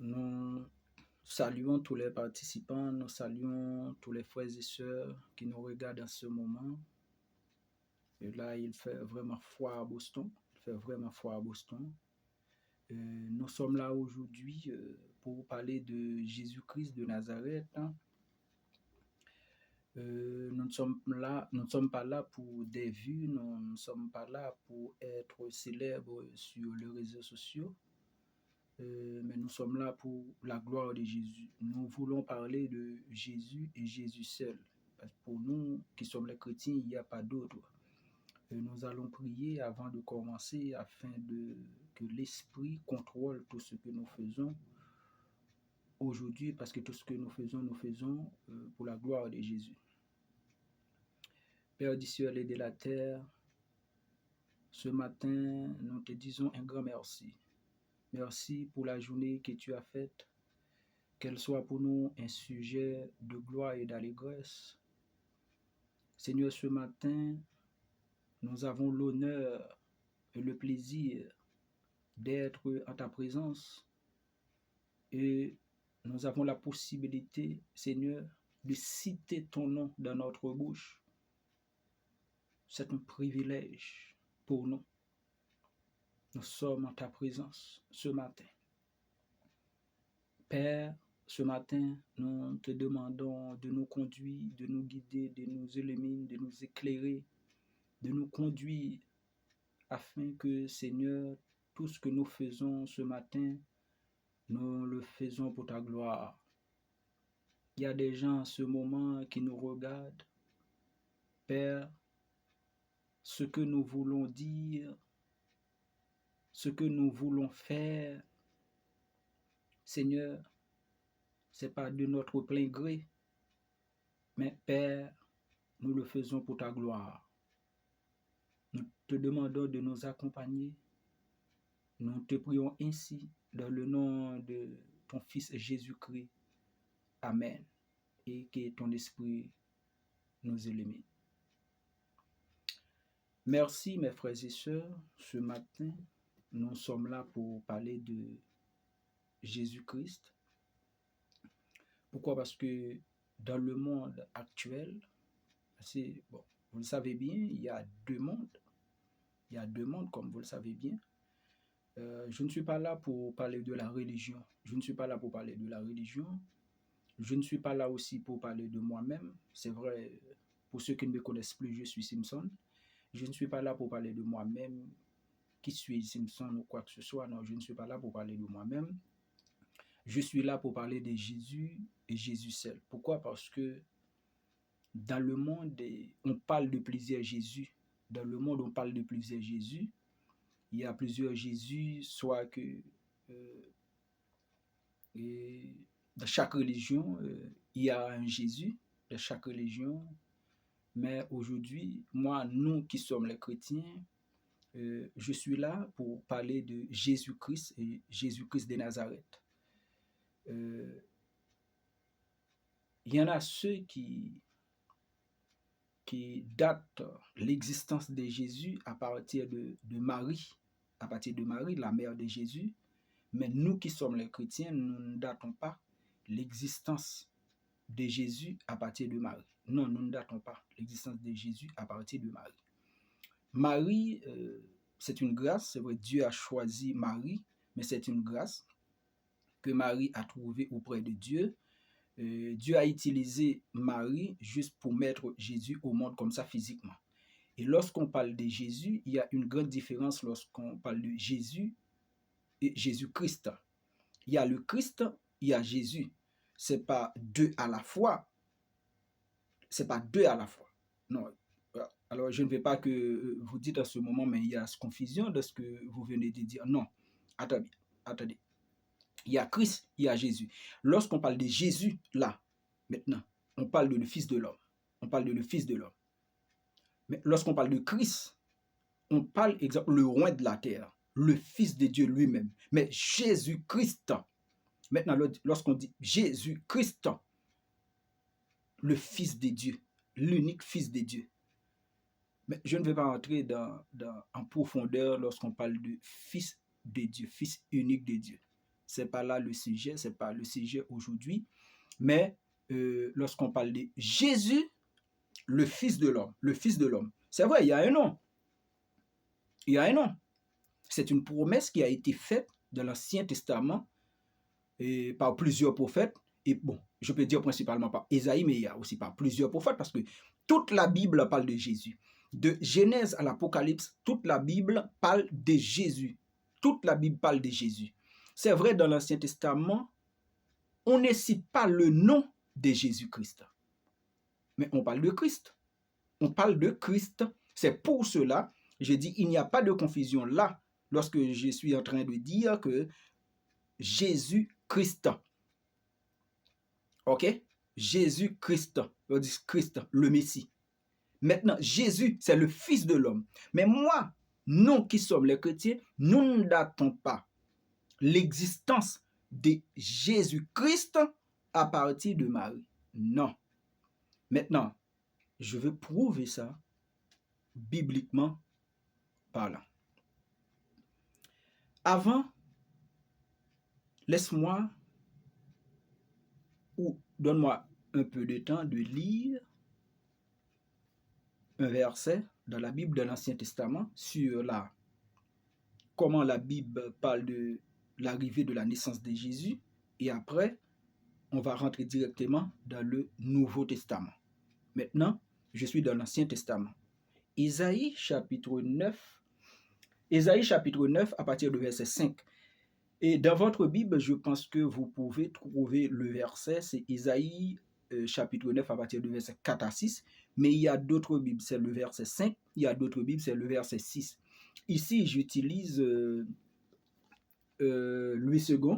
Nous saluons tous les participants, nous saluons tous les frères et sœurs qui nous regardent en ce moment. Et là, il fait vraiment froid à Boston. Il fait vraiment froid à Boston. Nous sommes là aujourd'hui pour parler de Jésus-Christ de Nazareth. Nous ne sommes pas là pour des vues, nous ne sommes pas là pour être célèbres sur les réseaux sociaux. Mais nous sommes là pour la gloire de Jésus. Nous voulons parler de Jésus et Jésus seul. Parce que pour nous qui sommes les chrétiens, il n'y a pas d'autre. Nous allons prier avant de commencer afin que l'Esprit contrôle tout ce que nous faisons aujourd'hui, parce que tout ce que nous faisons pour la gloire de Jésus. Père du ciel et de la terre, ce matin, nous te disons un grand merci. Merci pour la journée que tu as faite, qu'elle soit pour nous un sujet de gloire et d'allégresse. Seigneur, ce matin, nous avons l'honneur et le plaisir d'être en ta présence et nous avons la possibilité, Seigneur, de citer ton nom dans notre bouche. C'est un privilège pour nous. Nous sommes en ta présence ce matin. Père, ce matin, nous te demandons de nous conduire, de nous guider, de nous illuminer, de nous éclairer, de nous conduire afin que, Seigneur, tout ce que nous faisons ce matin, nous le faisons pour ta gloire. Il y a des gens en ce moment qui nous regardent. Père, ce que nous voulons dire, ce que nous voulons faire, Seigneur, ce n'est pas de notre plein gré, mais Père, nous le faisons pour ta gloire. Nous te demandons de nous accompagner. Nous te prions ainsi dans le nom de ton Fils Jésus-Christ. Amen. Et que ton esprit nous illumine. Merci mes frères et sœurs. Ce matin, nous sommes là pour parler de Jésus-Christ. Pourquoi? Parce que dans le monde actuel, vous le savez bien, il y a deux mondes. Il y a deux mondes, comme vous le savez bien. Je ne suis pas là pour parler de la religion. Je ne suis pas là pour parler de la religion. Je ne suis pas là aussi pour parler de moi-même. C'est vrai, pour ceux qui ne me connaissent plus, je suis Simpson. Je ne suis pas là pour parler de moi-même, qui suis Simpson ou quoi que ce soit. Non, je ne suis pas là pour parler de moi-même. Je suis là pour parler de Jésus et Jésus seul. Pourquoi? Parce que dans le monde, on parle de plusieurs Jésus. Dans le monde, on parle de plusieurs Jésus. Il y a plusieurs Jésus, soit que dans chaque religion, il y a un Jésus, dans chaque religion. Mais aujourd'hui, nous qui sommes les chrétiens, je suis là pour parler de Jésus-Christ et Jésus-Christ de Nazareth. Il y en a ceux qui datent l'existence de Jésus à partir de Marie, la mère de Jésus. Mais nous qui sommes les chrétiens, nous ne datons pas l'existence de Jésus à partir de Marie. Non, nous ne datons pas l'existence de Jésus à partir de Marie. Marie, c'est une grâce, c'est vrai, Dieu a choisi Marie, mais c'est une grâce que Marie a trouvée auprès de Dieu. Dieu a utilisé Marie juste pour mettre Jésus au monde comme ça physiquement. Et lorsqu'on parle de Jésus, il y a une grande différence lorsqu'on parle de Jésus et Jésus-Christ. Il y a le Christ, il y a Jésus. C'est pas deux à la fois. C'est pas deux à la fois. Non. Alors, je ne vais pas que vous dites à ce moment, mais il y a confusion de ce que vous venez de dire. Non. Attendez. Il y a Christ, il y a Jésus. Lorsqu'on parle de Jésus, là, maintenant, on parle de le Fils de l'homme. On parle de le Fils de l'homme. Mais lorsqu'on parle de Christ, on parle, exemple, le roi de la terre, le Fils de Dieu lui-même. Mais Jésus-Christ, maintenant, lorsqu'on dit Jésus-Christ, le Fils de Dieu, l'unique Fils de Dieu. Mais je ne vais pas entrer en profondeur lorsqu'on parle de Fils de Dieu, Fils unique de Dieu. c'est pas là le sujet, c'est pas le sujet aujourd'hui. Mais lorsqu'on parle de Jésus, le Fils de l'homme, c'est vrai, il y a un nom. Il y a un nom. C'est une promesse qui a été faite dans l'Ancien Testament et par plusieurs prophètes. Et bon, je peux dire principalement par Ésaïe, mais il y a aussi par plusieurs prophètes parce que toute la Bible parle de Jésus. De Genèse à l'Apocalypse, toute la Bible parle de Jésus. Toute la Bible parle de Jésus. C'est vrai, dans l'Ancien Testament, on ne cite pas le nom de Jésus-Christ. Mais on parle de Christ. On parle de Christ. C'est pour cela, je dis, il n'y a pas de confusion là, lorsque je suis en train de dire que Jésus-Christ. Ok? Jésus-Christ. On dit Christ, le Messie. Maintenant, Jésus, c'est le Fils de l'homme. Mais moi, nous qui sommes les chrétiens, nous ne datons pas l'existence de Jésus-Christ à partir de Marie. Non. Maintenant, je veux prouver ça bibliquement parlant. Avant, laisse-moi ou donne-moi un peu de temps de lire un verset dans la Bible de l'Ancien Testament sur comment la Bible parle de l'arrivée de la naissance de Jésus, et après, on va rentrer directement dans le Nouveau Testament. Maintenant, je suis dans l'Ancien Testament. Ésaïe chapitre 9 à partir du verset 5. Et dans votre Bible, je pense que vous pouvez trouver le verset, c'est Ésaïe chapitre 9 à partir du verset 4 à 6. Mais il y a d'autres Bibles, c'est le verset 5. Il y a d'autres Bibles, c'est le verset 6. Ici, j'utilise Louis II.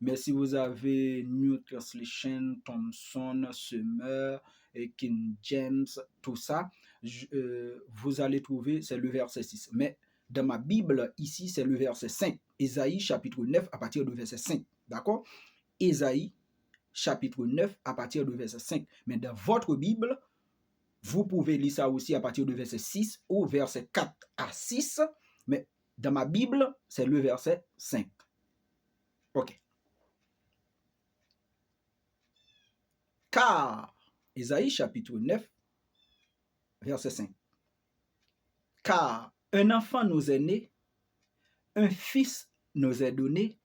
Mais si vous avez New Translation, Thompson, Summer, King James, tout ça, vous allez trouver, c'est le verset 6. Mais dans ma Bible, ici, c'est le verset 5. Ésaïe, chapitre 9, à partir du verset 5. D'accord? Ésaïe, chapitre 9, à partir du verset 5. Mais dans votre Bible, vous pouvez lire ça aussi à partir du verset 6 ou verset 4 à 6. Mais dans ma Bible, c'est le verset 5. Ok. Car, Ésaïe chapitre 9, verset 5. Car un enfant nous est né, un fils nous est donné,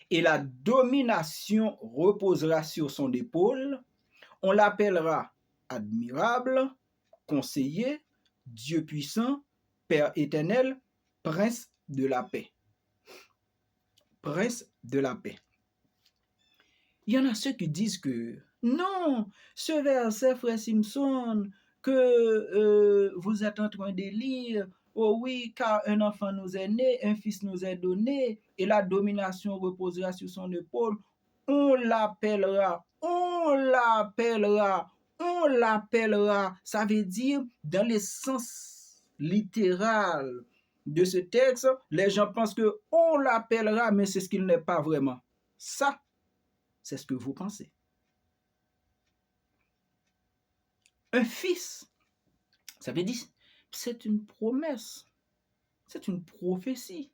et la domination reposera sur son épaule. On l'appellera admirable, conseiller, Dieu puissant, Père éternel, prince de la paix. Prince de la paix. Il y en a ceux qui disent que non, ce verset, frère Simpson, que vous êtes en train de lire, oh oui, car un enfant nous est né, un fils nous est donné, et la domination reposera sur son épaule. On l'appellera. Ça veut dire, dans le sens littéral de ce texte, les gens pensent que on l'appellera, mais c'est ce qu'il n'est pas vraiment. Ça, c'est ce que vous pensez. Un fils, ça veut dire, c'est une promesse, c'est une prophétie.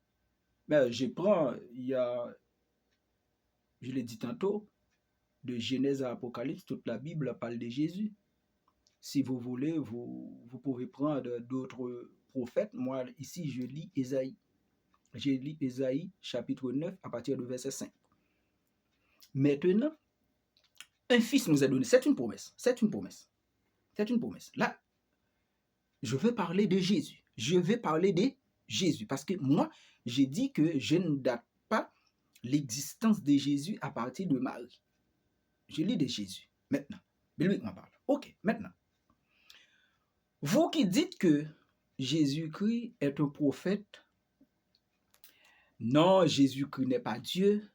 Mais je l'ai dit tantôt, de Genèse à Apocalypse, toute la Bible parle de Jésus. Si vous voulez, vous pouvez prendre d'autres prophètes. Moi, ici, je lis Ésaïe. Je lis Ésaïe, chapitre 9, à partir du verset 5. Maintenant, un fils nous est donné. C'est une promesse. C'est une promesse. C'est une promesse. Là, je veux parler de Jésus. Je vais parler de Jésus. Parce que moi, j'ai dit que je ne date pas l'existence de Jésus à partir de Marie. Je lis de Jésus. Maintenant, bibliquement parle. Ok, maintenant. Vous qui dites que Jésus-Christ est un prophète, non, Jésus-Christ n'est pas Dieu.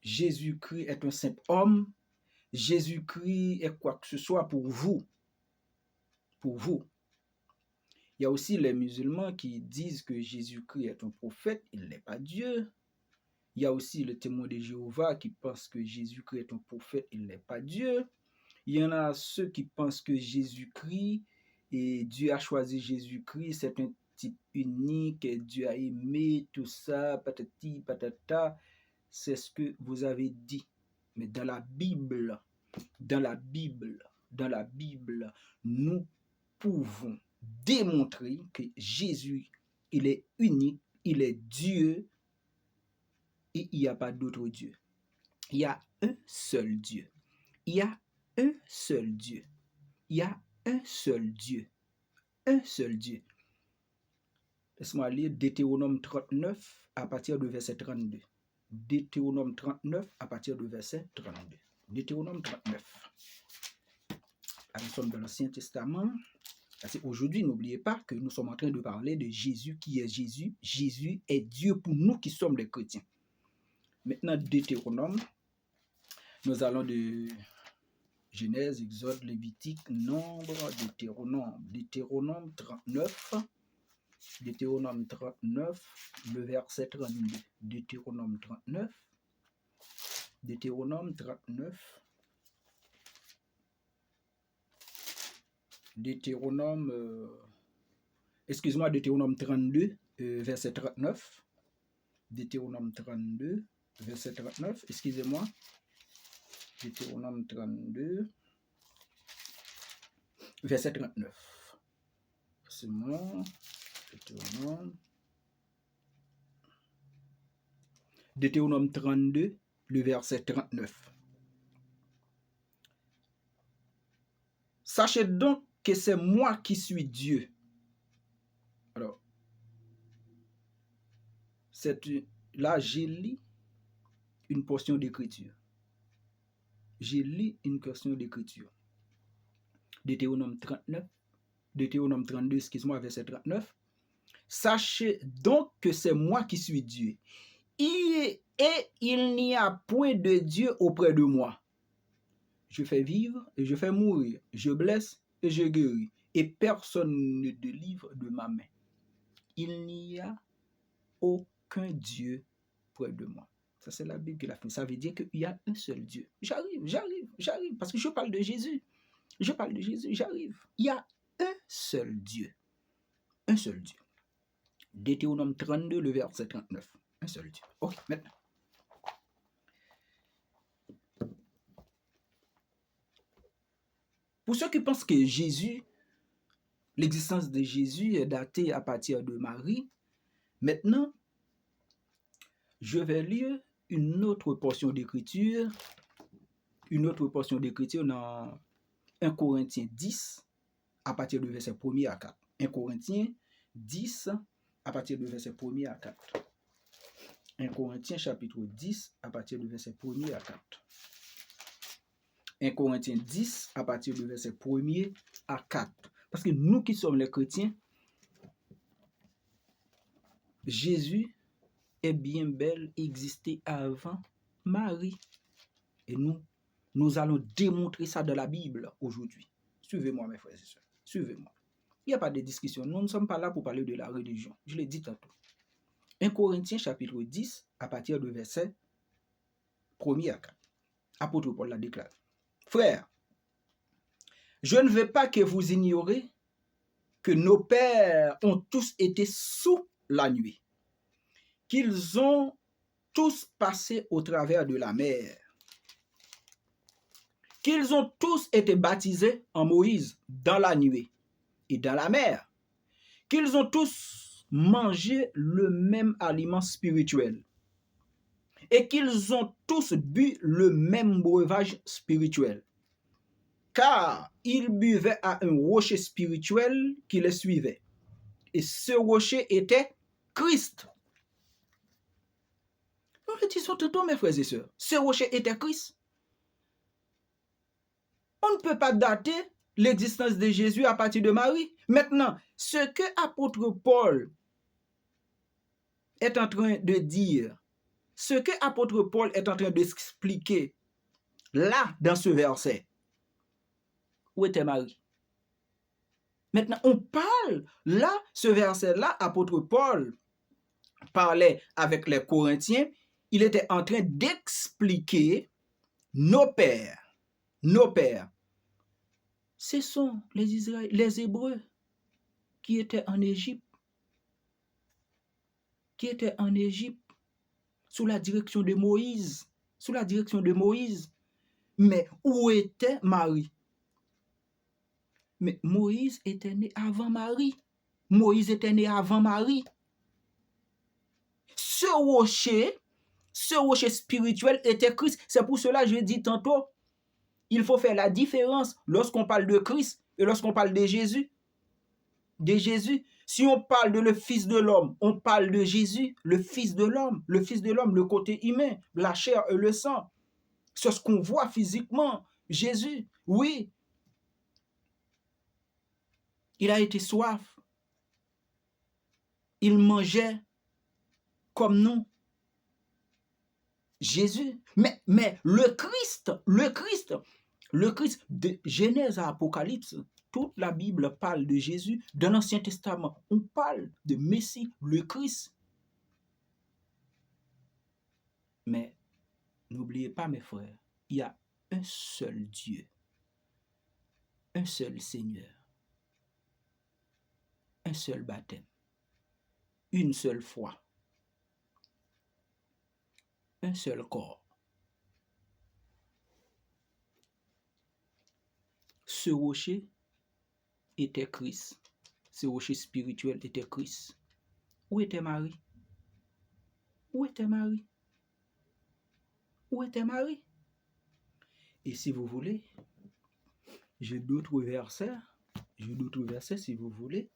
Jésus-Christ est un simple homme. Jésus-Christ est quoi que ce soit pour vous. Pour vous. Il y a aussi les musulmans qui disent que Jésus-Christ est un prophète, il n'est pas Dieu. Il y a aussi le témoin de Jéhovah qui pense que Jésus-Christ est un prophète, il n'est pas Dieu. Il y en a ceux qui pensent que Jésus-Christ, et Dieu a choisi Jésus-Christ, type unique, Dieu a aimé, tout ça, patati, patata. C'est ce que vous avez dit. Mais dans la Bible, nous pouvons démontrer que Jésus, il est unique, il est Dieu et il n'y a pas d'autre Dieu. Il y a un seul Dieu. Il y a un seul Dieu. Il y a un seul Dieu. Un seul Dieu. Laisse-moi lire Deutéronome 39 à partir du verset 32. Deutéronome 39 à partir du verset 32. Deutéronome 39. Nous sommes dans l'Ancien Testament. Aujourd'hui, n'oubliez pas que nous sommes en train de parler de Jésus. Qui est Jésus? Jésus est Dieu pour nous qui sommes les chrétiens. Maintenant, Deutéronome, nous allons de Genèse, Exode, Lévitique, Nombre, Deutéronome 39. Deutéronome 39, le verset 32. Deutéronome 39. Deutéronome 39. Deutéronome 32, verset 39. Deutéronome 32, verset 39. Excusez-moi. Deutéronome 32, verset 39. C'est moi. Deutéronome 32, le verset 39. Sachez donc que c'est moi qui suis Dieu. Alors, là, j'ai lu une portion d'écriture. Deutéronome 32, excuse-moi, verset 39. Sachez donc que c'est moi qui suis Dieu. Et il n'y a point de Dieu auprès de moi. Je fais vivre et je fais mourir. Je blesse et je guéris. Et personne ne délivre de ma main. Il n'y a aucun Dieu près de moi. Ça, c'est la Bible qui l'a fait. Ça veut dire qu'il y a un seul Dieu. J'arrive. Parce que je parle de Jésus. J'arrive. Il y a un seul Dieu. Un seul Dieu. Deutéronome 32, le verset 39. Un seul Dieu. Ok, maintenant. Pour ceux qui pensent que l'existence de Jésus est datée à partir de Marie, maintenant, je vais lire une autre portion d'écriture dans 1 Corinthiens 10, à partir du verset 1er à 4. 1 Corinthiens 10, à partir du verset 1er à 4. 1 Corinthiens chapitre 10, à partir du verset 1er à 4. 1 Corinthiens 10, à partir du verset 1er à 4. Parce que nous qui sommes les chrétiens, Jésus est bien bel existé avant Marie. Et nous allons démontrer ça dans la Bible aujourd'hui. Suivez-moi, mes frères et sœurs. Suivez-moi. Il n'y a pas de discussion. Nous ne sommes pas là pour parler de la religion. Je l'ai dit tantôt. 1 Corinthiens chapitre 10, à partir du verset 1er à 4. Apôtre Paul l'a déclaré. Frères, je ne veux pas que vous ignorez que nos pères ont tous été sous la nuée, qu'ils ont tous passé au travers de la mer, qu'ils ont tous été baptisés en Moïse dans la nuée et dans la mer, qu'ils ont tous mangé le même aliment spirituel et qu'ils ont tous bu le même breuvage spirituel, car ils buvaient à un rocher spirituel qui les suivait, et ce rocher était Christ. Nous le disons tout le temps, mes frères et sœurs, ce rocher était Christ. On ne peut pas dater l'existence de Jésus à partir de Marie. Maintenant, ce que apôtre Paul est en train de dire, ce que apôtre Paul est en train d'expliquer là, dans ce verset, où était Marie? Maintenant, on parle, là, ce verset-là, apôtre Paul parlait avec les Corinthiens, il était en train d'expliquer nos pères. Ce sont les Hébreux qui étaient en Égypte. qui était en Égypte sous la direction de Moïse. Sous la direction de Moïse. Mais où était Marie? Mais Moïse était né avant Marie. Moïse était né avant Marie. Ce rocher spirituel était Christ. C'est pour cela que je dis tantôt, il faut faire la différence lorsqu'on parle de Christ et lorsqu'on parle de Jésus. De Jésus. Si on parle de le Fils de l'homme, on parle de Jésus, le Fils de l'homme. Le Fils de l'homme, le côté humain, la chair et le sang. C'est ce qu'on voit physiquement. Jésus, oui. Il a été soif. Il mangeait comme nous. Jésus. Mais le Christ, de Genèse à Apocalypse, toute la Bible parle de Jésus. Dans l'Ancien Testament, on parle de Messie, le Christ. Mais n'oubliez pas, mes frères, il y a un seul Dieu, un seul Seigneur, un seul baptême, une seule foi, un seul corps. Ce rocher était Christ. Ce rocher spirituel était Christ. Où était Marie? Où était Marie? Où était Marie? Et si vous voulez, j'ai d'autres versets si vous voulez.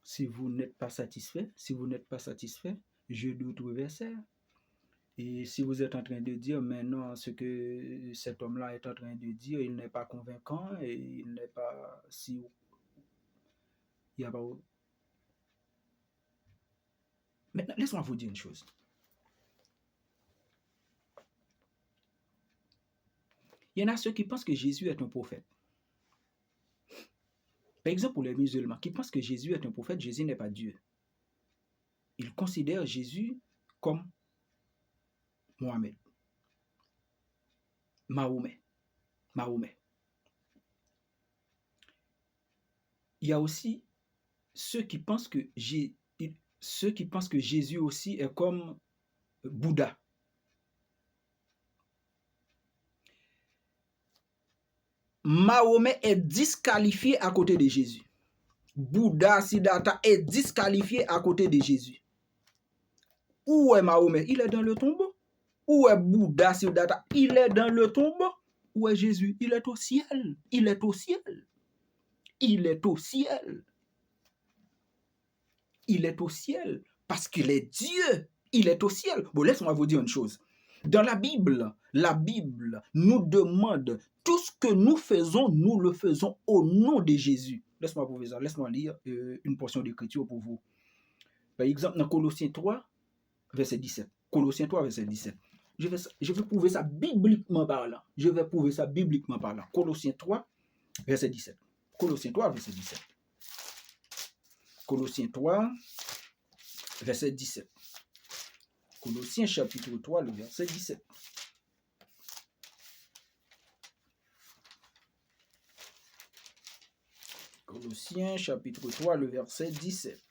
Si vous n'êtes pas satisfait, j'ai d'autres versets. Et si vous êtes en train de dire maintenant ce que cet homme-là est en train de dire, il n'est pas convaincant et il n'est pas si... Il y a pas... Maintenant, laisse-moi vous dire une chose. Il y en a ceux qui pensent que Jésus est un prophète. Par exemple, pour les musulmans qui pensent que Jésus est un prophète, Jésus n'est pas Dieu. Ils considèrent Jésus comme Mohamed, Mahomet. Il y a aussi ceux qui pensent que Jésus aussi est comme Bouddha. Mahomet est disqualifié à côté de Jésus. Bouddha, Siddhartha est disqualifié à côté de Jésus. Où est Mahomet? Il est dans le tombeau. Où est Bouddha, Siddhartha? Il est dans le tombeau. Où est Jésus? Il est au ciel. Il est au ciel. Il est au ciel. Il est au ciel. Parce qu'il est Dieu. Il est au ciel. Bon, laisse-moi vous dire une chose. Dans la Bible nous demande tout ce que nous faisons, nous le faisons au nom de Jésus. Laisse-moi lire une portion d'écriture pour vous. Par exemple, dans Colossiens 3, verset 17. Colossiens 3, verset 17. Je vais prouver ça bibliquement parlant. Colossiens 3, verset 17. Colossiens 3, verset 17. Colossiens 3, verset 17. Colossiens chapitre 3, le verset 17. Colossiens chapitre 3, le verset 17.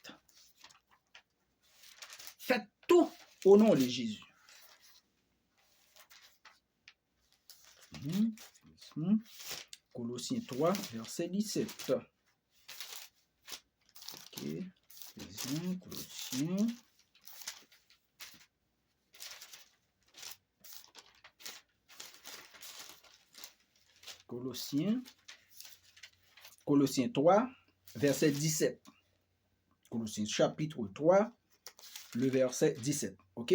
Faites tout au nom de Jésus. Colossiens 3, verset 17. Ok. Colossiens 3, verset 17. Colossiens chapitre 3, le verset 17. Ok?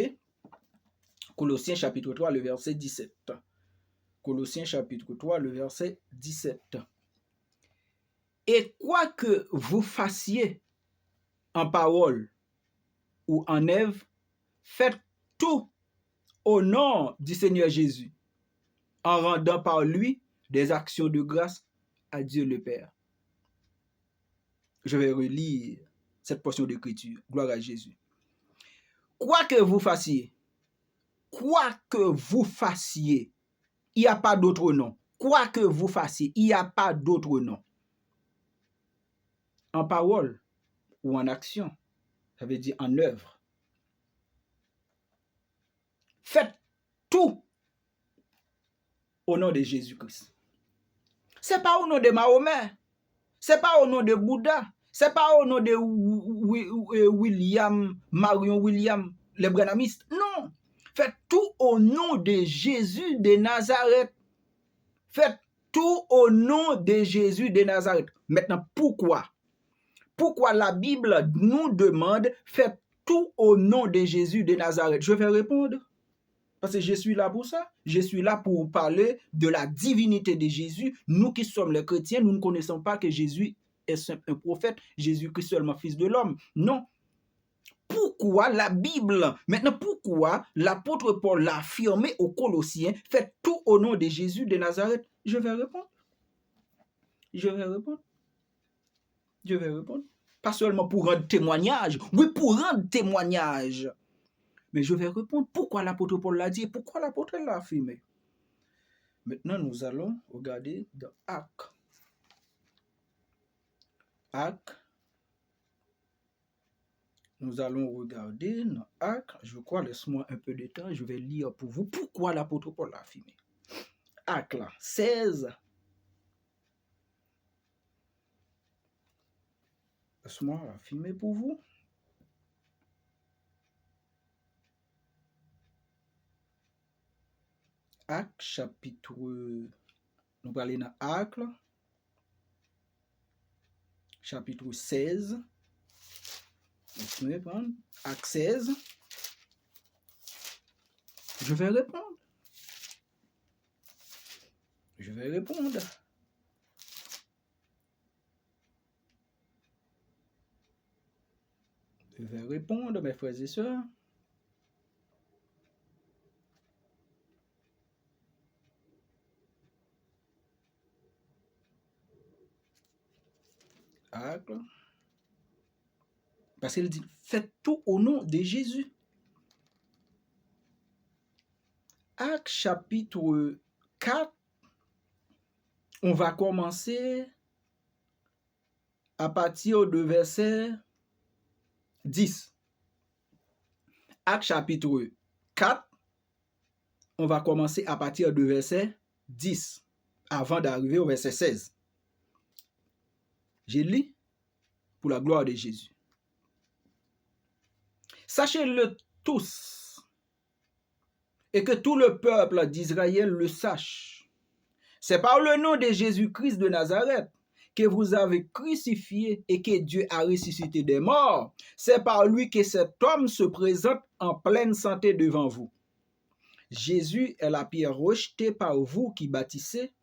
Colossiens chapitre 3, le verset 17. Colossiens chapitre 3, le verset 17. Et quoi que vous fassiez en parole ou en œuvre, faites tout au nom du Seigneur Jésus, en rendant par lui des actions de grâce à Dieu le Père. Je vais relire cette portion d'écriture. Gloire à Jésus. Quoi que vous fassiez, il n'y a pas d'autre nom. Quoi que vous fassiez, il n'y a pas d'autre nom. En parole ou en action, ça veut dire en œuvre. tout au nom de Jésus-Christ. Ce n'est pas au nom de Mahomet, ce n'est pas au nom de Bouddha, ce n'est pas au nom de William, Marion William, les branhamistes. Non. Faites tout au nom de Jésus de Nazareth. Faites tout au nom de Jésus de Nazareth. Maintenant, pourquoi? Pourquoi la Bible nous demande faites tout au nom de Jésus de Nazareth? Je vais répondre. Parce que je suis là pour ça. Je suis là pour parler de la divinité de Jésus. Nous qui sommes les chrétiens, nous ne connaissons pas que Jésus est un prophète, Jésus-Christ seulement fils de l'homme. Non. Pourquoi la Bible, maintenant pourquoi l'apôtre Paul l'a affirmé aux Colossiens, faites tout au nom de Jésus de Nazareth? Je vais répondre. Je vais répondre. Je vais répondre. Pas seulement pour rendre témoignage. Oui, pour rendre témoignage. Mais je vais répondre pourquoi l'apôtre Paul l'a dit et pourquoi l'apôtre l'a affirmé. Maintenant, nous allons regarder dans Actes. Actes. Nous allons regarder dans Actes. Je crois, laisse-moi un peu de temps. Je vais lire pour vous pourquoi l'apôtre Paul l'a affirmé. Actes 16. Laisse-moi affirmer pour vous. Actes chapitre, nous allons aller dans Actes, chapitre 16. Laissez-moi prendre Actes 16. Je vais répondre. Je vais répondre. Je vais répondre, mes frères et sœurs. Actes. Parce qu'il dit, faites tout au nom de Jésus. Actes chapitre 4, on va commencer à partir de verset 10. Actes chapitre 4, on va commencer à partir de verset 10, avant d'arriver au verset 16. Je lis pour la gloire de Jésus. Sachez-le tous, et que tout le peuple d'Israël le sache. C'est par le nom de Jésus-Christ de Nazareth que vous avez crucifié et que Dieu a ressuscité des morts. C'est par lui que cet homme se présente en pleine santé devant vous. Jésus est la pierre rejetée par vous qui bâtissez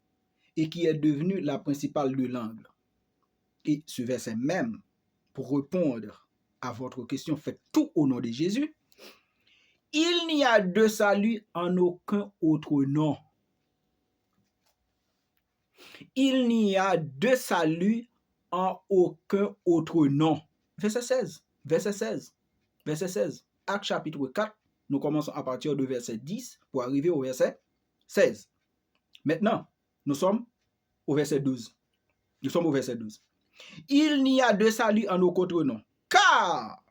et qui est devenue la principale de l'angle. Et ce verset même, pour répondre à votre question, faites tout au nom de Jésus. Il n'y a de salut en aucun autre nom. Il n'y a de salut en aucun autre nom. Verset 16. Verset 16. Verset 16. Actes chapitre 4. Nous commençons à partir du verset 10 pour arriver au verset 16. Maintenant, nous sommes au verset 12. Nous sommes au verset 12. Il n'y a de salut en aucun autre nom, car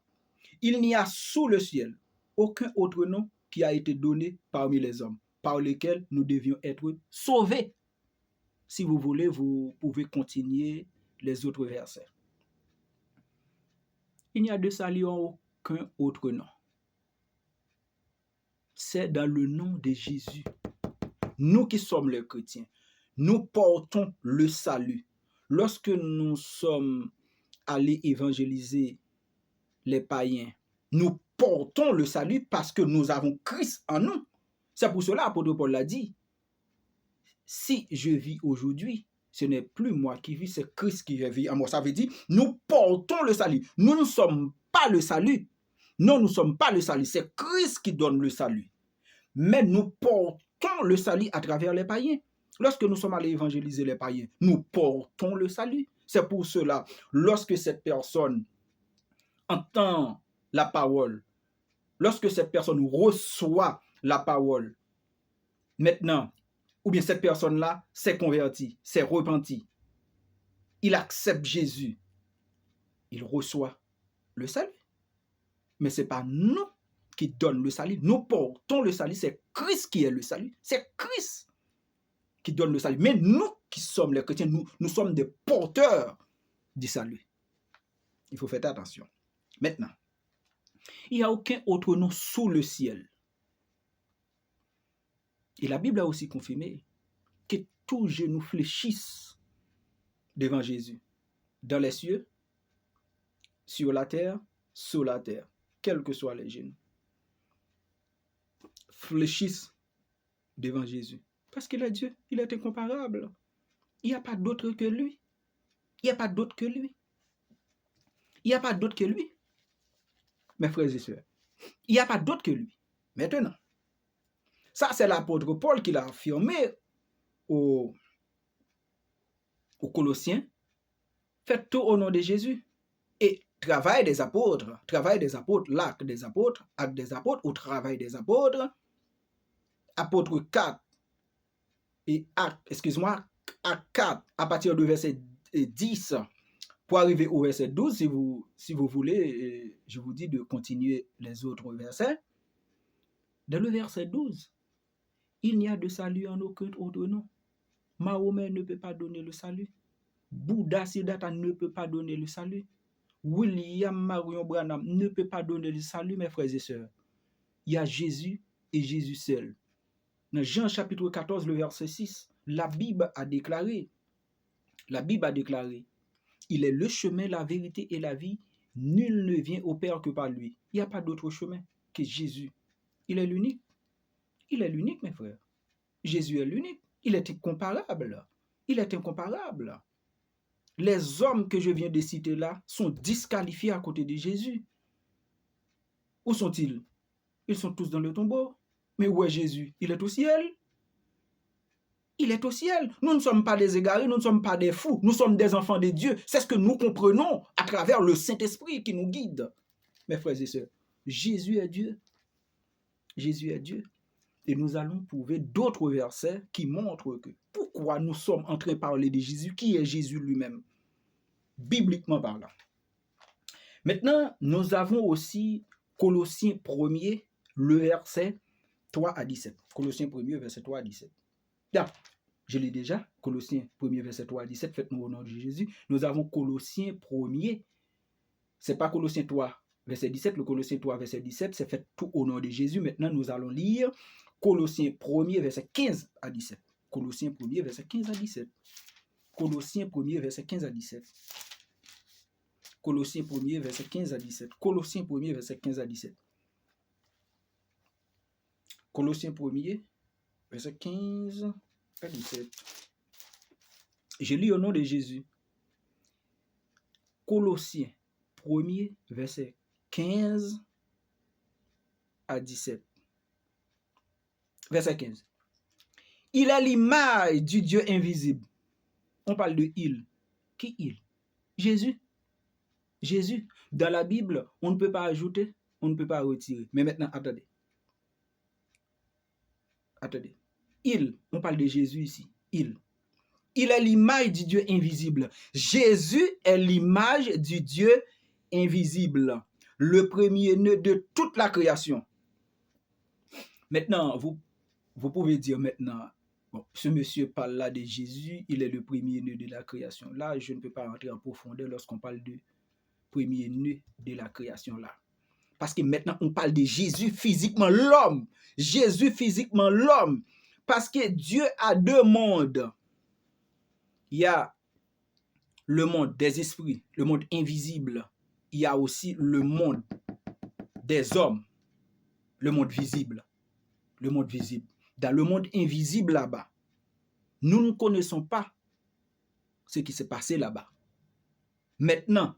il n'y a sous le ciel aucun autre nom qui a été donné parmi les hommes, par lesquels nous devions être sauvés. Si vous voulez, vous pouvez continuer les autres versets. Il n'y a de salut en aucun autre nom. C'est dans le nom de Jésus. Nous qui sommes les chrétiens, nous portons le salut. Lorsque nous sommes allés évangéliser les païens, nous portons le salut parce que nous avons Christ en nous. C'est pour cela l'apôtre Paul l'a dit. Si je vis aujourd'hui, ce n'est plus moi qui vis, c'est Christ qui vit en moi. Ça veut dire, nous portons le salut. Nous ne sommes pas le salut. Non, nous ne sommes pas le salut. C'est Christ qui donne le salut. Mais nous portons le salut à travers les païens. Lorsque nous sommes allés évangéliser les païens, nous portons le salut. C'est pour cela, lorsque cette personne entend la parole, lorsque cette personne reçoit la parole, maintenant, ou bien cette personne-là s'est convertie, s'est repentie, il accepte Jésus, il reçoit le salut. Mais ce n'est pas nous qui donne le salut. Nous portons le salut. C'est Christ qui est le salut. C'est Christ qui donne le salut. Mais nous qui sommes les chrétiens, nous sommes des porteurs du salut. Il faut faire attention. Maintenant, il n'y a aucun autre nom sous le ciel. Et la Bible a aussi confirmé que tous genoux fléchissent devant Jésus, dans les cieux, sur la terre, sous la terre, quels que soient les genoux, fléchissent devant Jésus. Parce qu'il est Dieu, il est incomparable. Il n'y a pas d'autre que lui. Il n'y a pas d'autre que lui. Il n'y a pas d'autre que lui. Mes frères et sœurs, il n'y a pas d'autre que lui. Maintenant, ça c'est l'apôtre Paul qui l'a affirmé aux Colossiens. Faites tout au nom de Jésus. Et travail des apôtres, l'acte des apôtres, acte des apôtres ou travail des apôtres, apôtre 4 et acte, acte 4 à partir du verset 10 pour arriver au verset 12, si vous voulez, je vous dis de continuer les autres versets. Dans le verset 12, il n'y a de salut en aucun autre nom. Mahomet ne peut pas donner le salut. Bouddha Siddhartha ne peut pas donner le salut. William Marion Branham ne peut pas donner le salut, mes frères et sœurs. Il y a Jésus et Jésus seul. Dans Jean chapitre 14, le verset 6, la Bible a déclaré, il est le chemin, la vérité et la vie. Nul ne vient au Père que par lui. Il n'y a pas d'autre chemin que Jésus. Il est l'unique. Il est l'unique, mes frères. Jésus est l'unique. Il est incomparable. Il est incomparable. Les hommes que je viens de citer là sont disqualifiés à côté de Jésus. Où sont-ils? Ils sont tous dans le tombeau. Mais où est Jésus? Il est au ciel. Il est au ciel. Nous ne sommes pas des égarés, nous ne sommes pas des fous, nous sommes des enfants de Dieu. C'est ce que nous comprenons à travers le Saint-Esprit qui nous guide. Mes frères et sœurs, Jésus est Dieu. Jésus est Dieu. Et nous allons prouver d'autres versets qui montrent que pourquoi nous sommes en train de parler de Jésus, qui est Jésus lui-même, bibliquement parlant. Maintenant, nous avons aussi Colossiens 1er, le verset 3 à 17. Colossiens 1er, verset 3 à 17. Là, je l'ai déjà, Colossiens 1er, verset 3 à 17, faites-nous au nom de Jésus. Nous avons Colossiens 1er, c'est pas Colossiens 3, verset 17, le Colossiens 3, verset 17, c'est fait tout au nom de Jésus. Maintenant, nous allons lire Colossiens 1er, verset 15 à 17. Colossiens 1er, verset 15 à 17. Colossiens 1er, verset 15 à 17. Colossiens 1er, verset 15 à 17. Colossiens 1er, verset 15 à 17. Colossiens 1er, verset 15 à 17. Je lis au nom de Jésus. Colossiens 1er, verset 15 à 17. Verset 15. Il est l'image du Dieu invisible. On parle de il. Qui il? Jésus. Jésus. Dans la Bible, on ne peut pas ajouter, on ne peut pas retirer. Mais maintenant, attendez. Attendez. Il, on parle de Jésus ici. Il est l'image du Dieu invisible. Jésus est l'image du Dieu invisible. Le premier-né de toute la création. Maintenant, vous pouvez dire maintenant, bon, ce monsieur parle là de Jésus, il est le premier-né de la création. Là, je ne peux pas rentrer en profondeur lorsqu'on parle de premier-né de la création là. Parce que maintenant, on parle de Jésus physiquement, l'homme. Jésus physiquement, l'homme. Parce que Dieu a deux mondes. Il y a le monde des esprits, le monde invisible. Il y a aussi le monde des hommes, le monde visible. Le monde visible. Dans le monde invisible là-bas, nous ne connaissons pas ce qui s'est passé là-bas. Maintenant,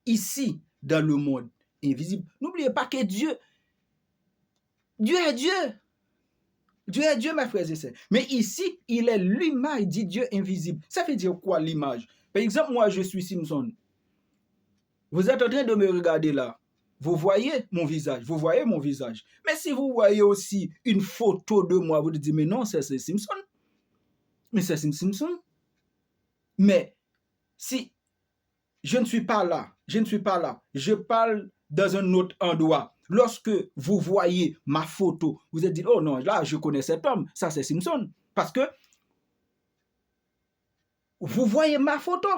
ici, dans le monde invisible, n'oubliez pas que Dieu est Dieu. Dieu est Dieu, mes frères et sœurs. Mais ici, il est l'image du Dieu invisible. Ça veut dire quoi l'image? Par exemple, moi, je suis Simpson. Vous êtes en train de me regarder là. Vous voyez mon visage. Vous voyez mon visage. Mais si vous voyez aussi une photo de moi, vous dites, mais non, c'est Simpson. Mais c'est Simpson. Mais si je ne suis pas là, je parle dans un autre endroit, Lorsque vous voyez ma photo, vous êtes dit, oh non, là, je connais cet homme, ça c'est Simpson. Parce que vous voyez ma photo.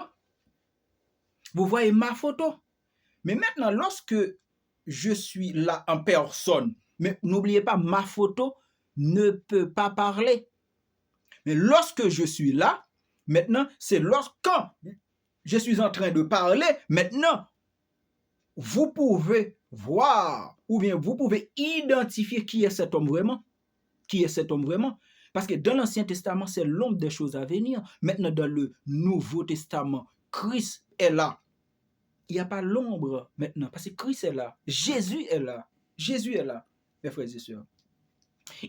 Vous voyez ma photo. Mais maintenant, lorsque je suis là en personne, mais n'oubliez pas, ma photo ne peut pas parler. Mais lorsque je suis là, maintenant, c'est lorsqu'en je suis en train de parler, maintenant, vous pouvez voir ou bien vous pouvez identifier qui est cet homme vraiment. Qui est cet homme vraiment? Parce que dans l'Ancien Testament, c'est l'ombre des choses à venir. Maintenant, dans le Nouveau Testament, Christ est là. Il n'y a pas l'ombre maintenant, parce que Christ est là. Jésus est là. Jésus est là, mes frères et sœurs.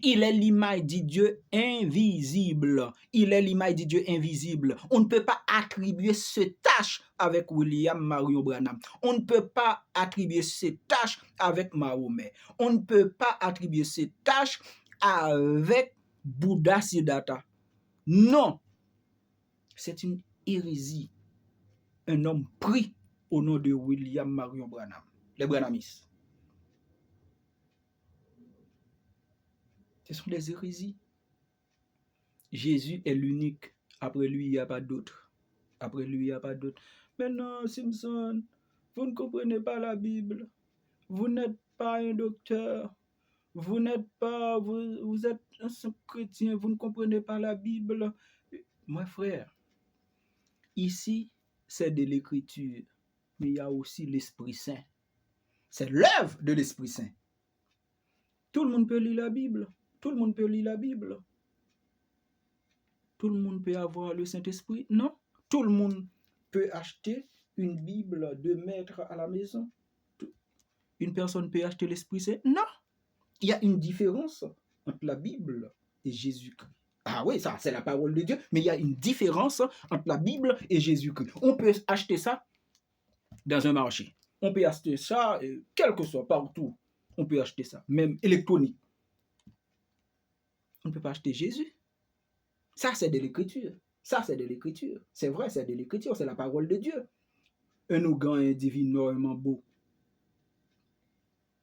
Il est l'image du Dieu invisible. Il est l'image du Dieu invisible. On ne peut pas attribuer ce tâche avec William Marion Branham. On ne peut pas attribuer ce tâche avec Mahomet. On ne peut pas attribuer ce tâche avec Bouddha Siddhartha. Non. C'est une hérésie. Un homme pris au nom de William Marion Branham. Les Branhamistes. Ce sont des hérésies. Jésus est l'unique. Après lui, il n'y a pas d'autre. Après lui, il n'y a pas d'autre. Mais non, Simpson, vous ne comprenez pas la Bible. Vous n'êtes pas un docteur. Vous n'êtes pas, vous êtes un simple chrétien. Vous ne comprenez pas la Bible. Mon frère, ici, c'est de l'écriture. Mais il y a aussi l'Esprit Saint. C'est l'œuvre de l'Esprit Saint. Tout le monde peut lire la Bible. Tout le monde peut lire la Bible. Tout le monde peut avoir le Saint-Esprit? Non. Tout le monde peut acheter une Bible de maître à la maison? Une personne peut acheter l'Esprit Saint? Non. Il y a une différence entre la Bible et Jésus-Christ. Ah oui, ça, c'est la parole de Dieu, mais il y a une différence entre la Bible et Jésus-Christ. On peut acheter ça dans un marché. On peut acheter ça, quel que soit, partout. On peut acheter ça, même électronique. On ne peut pas acheter Jésus. Ça, c'est de l'écriture. Ça, c'est de l'écriture. C'est vrai, c'est de l'écriture. C'est la parole de Dieu. Un Ougan divinement beau.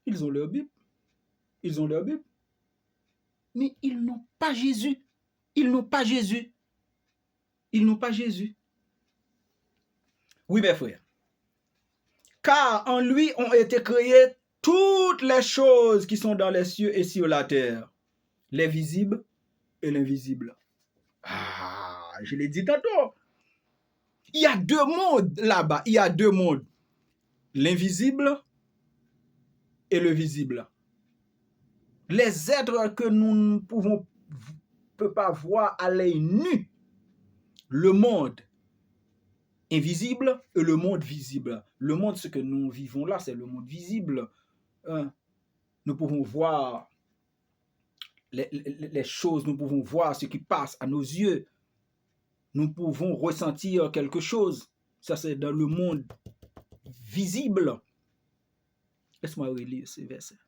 Ils ont leur Bible. Ils ont leur Bible. Mais ils n'ont pas Jésus. Ils n'ont pas Jésus. Ils n'ont pas Jésus. Oui, mes frères. Car en lui ont été créées toutes les choses qui sont dans les cieux et sur la terre. Les visibles et l'invisible. Ah, je l'ai dit tantôt. Il y a deux mondes là-bas. Il y a deux mondes. L'invisible et le visible. Les êtres que nous ne pouvons pas voir à l'œil nu. Le monde invisible et le monde visible. Le monde, ce que nous vivons là, c'est le monde visible. Nous pouvons voir les choses, nous pouvons voir ce qui passe à nos yeux. Nous pouvons ressentir quelque chose. Ça, c'est dans le monde visible. Laisse-moi relire ces versets.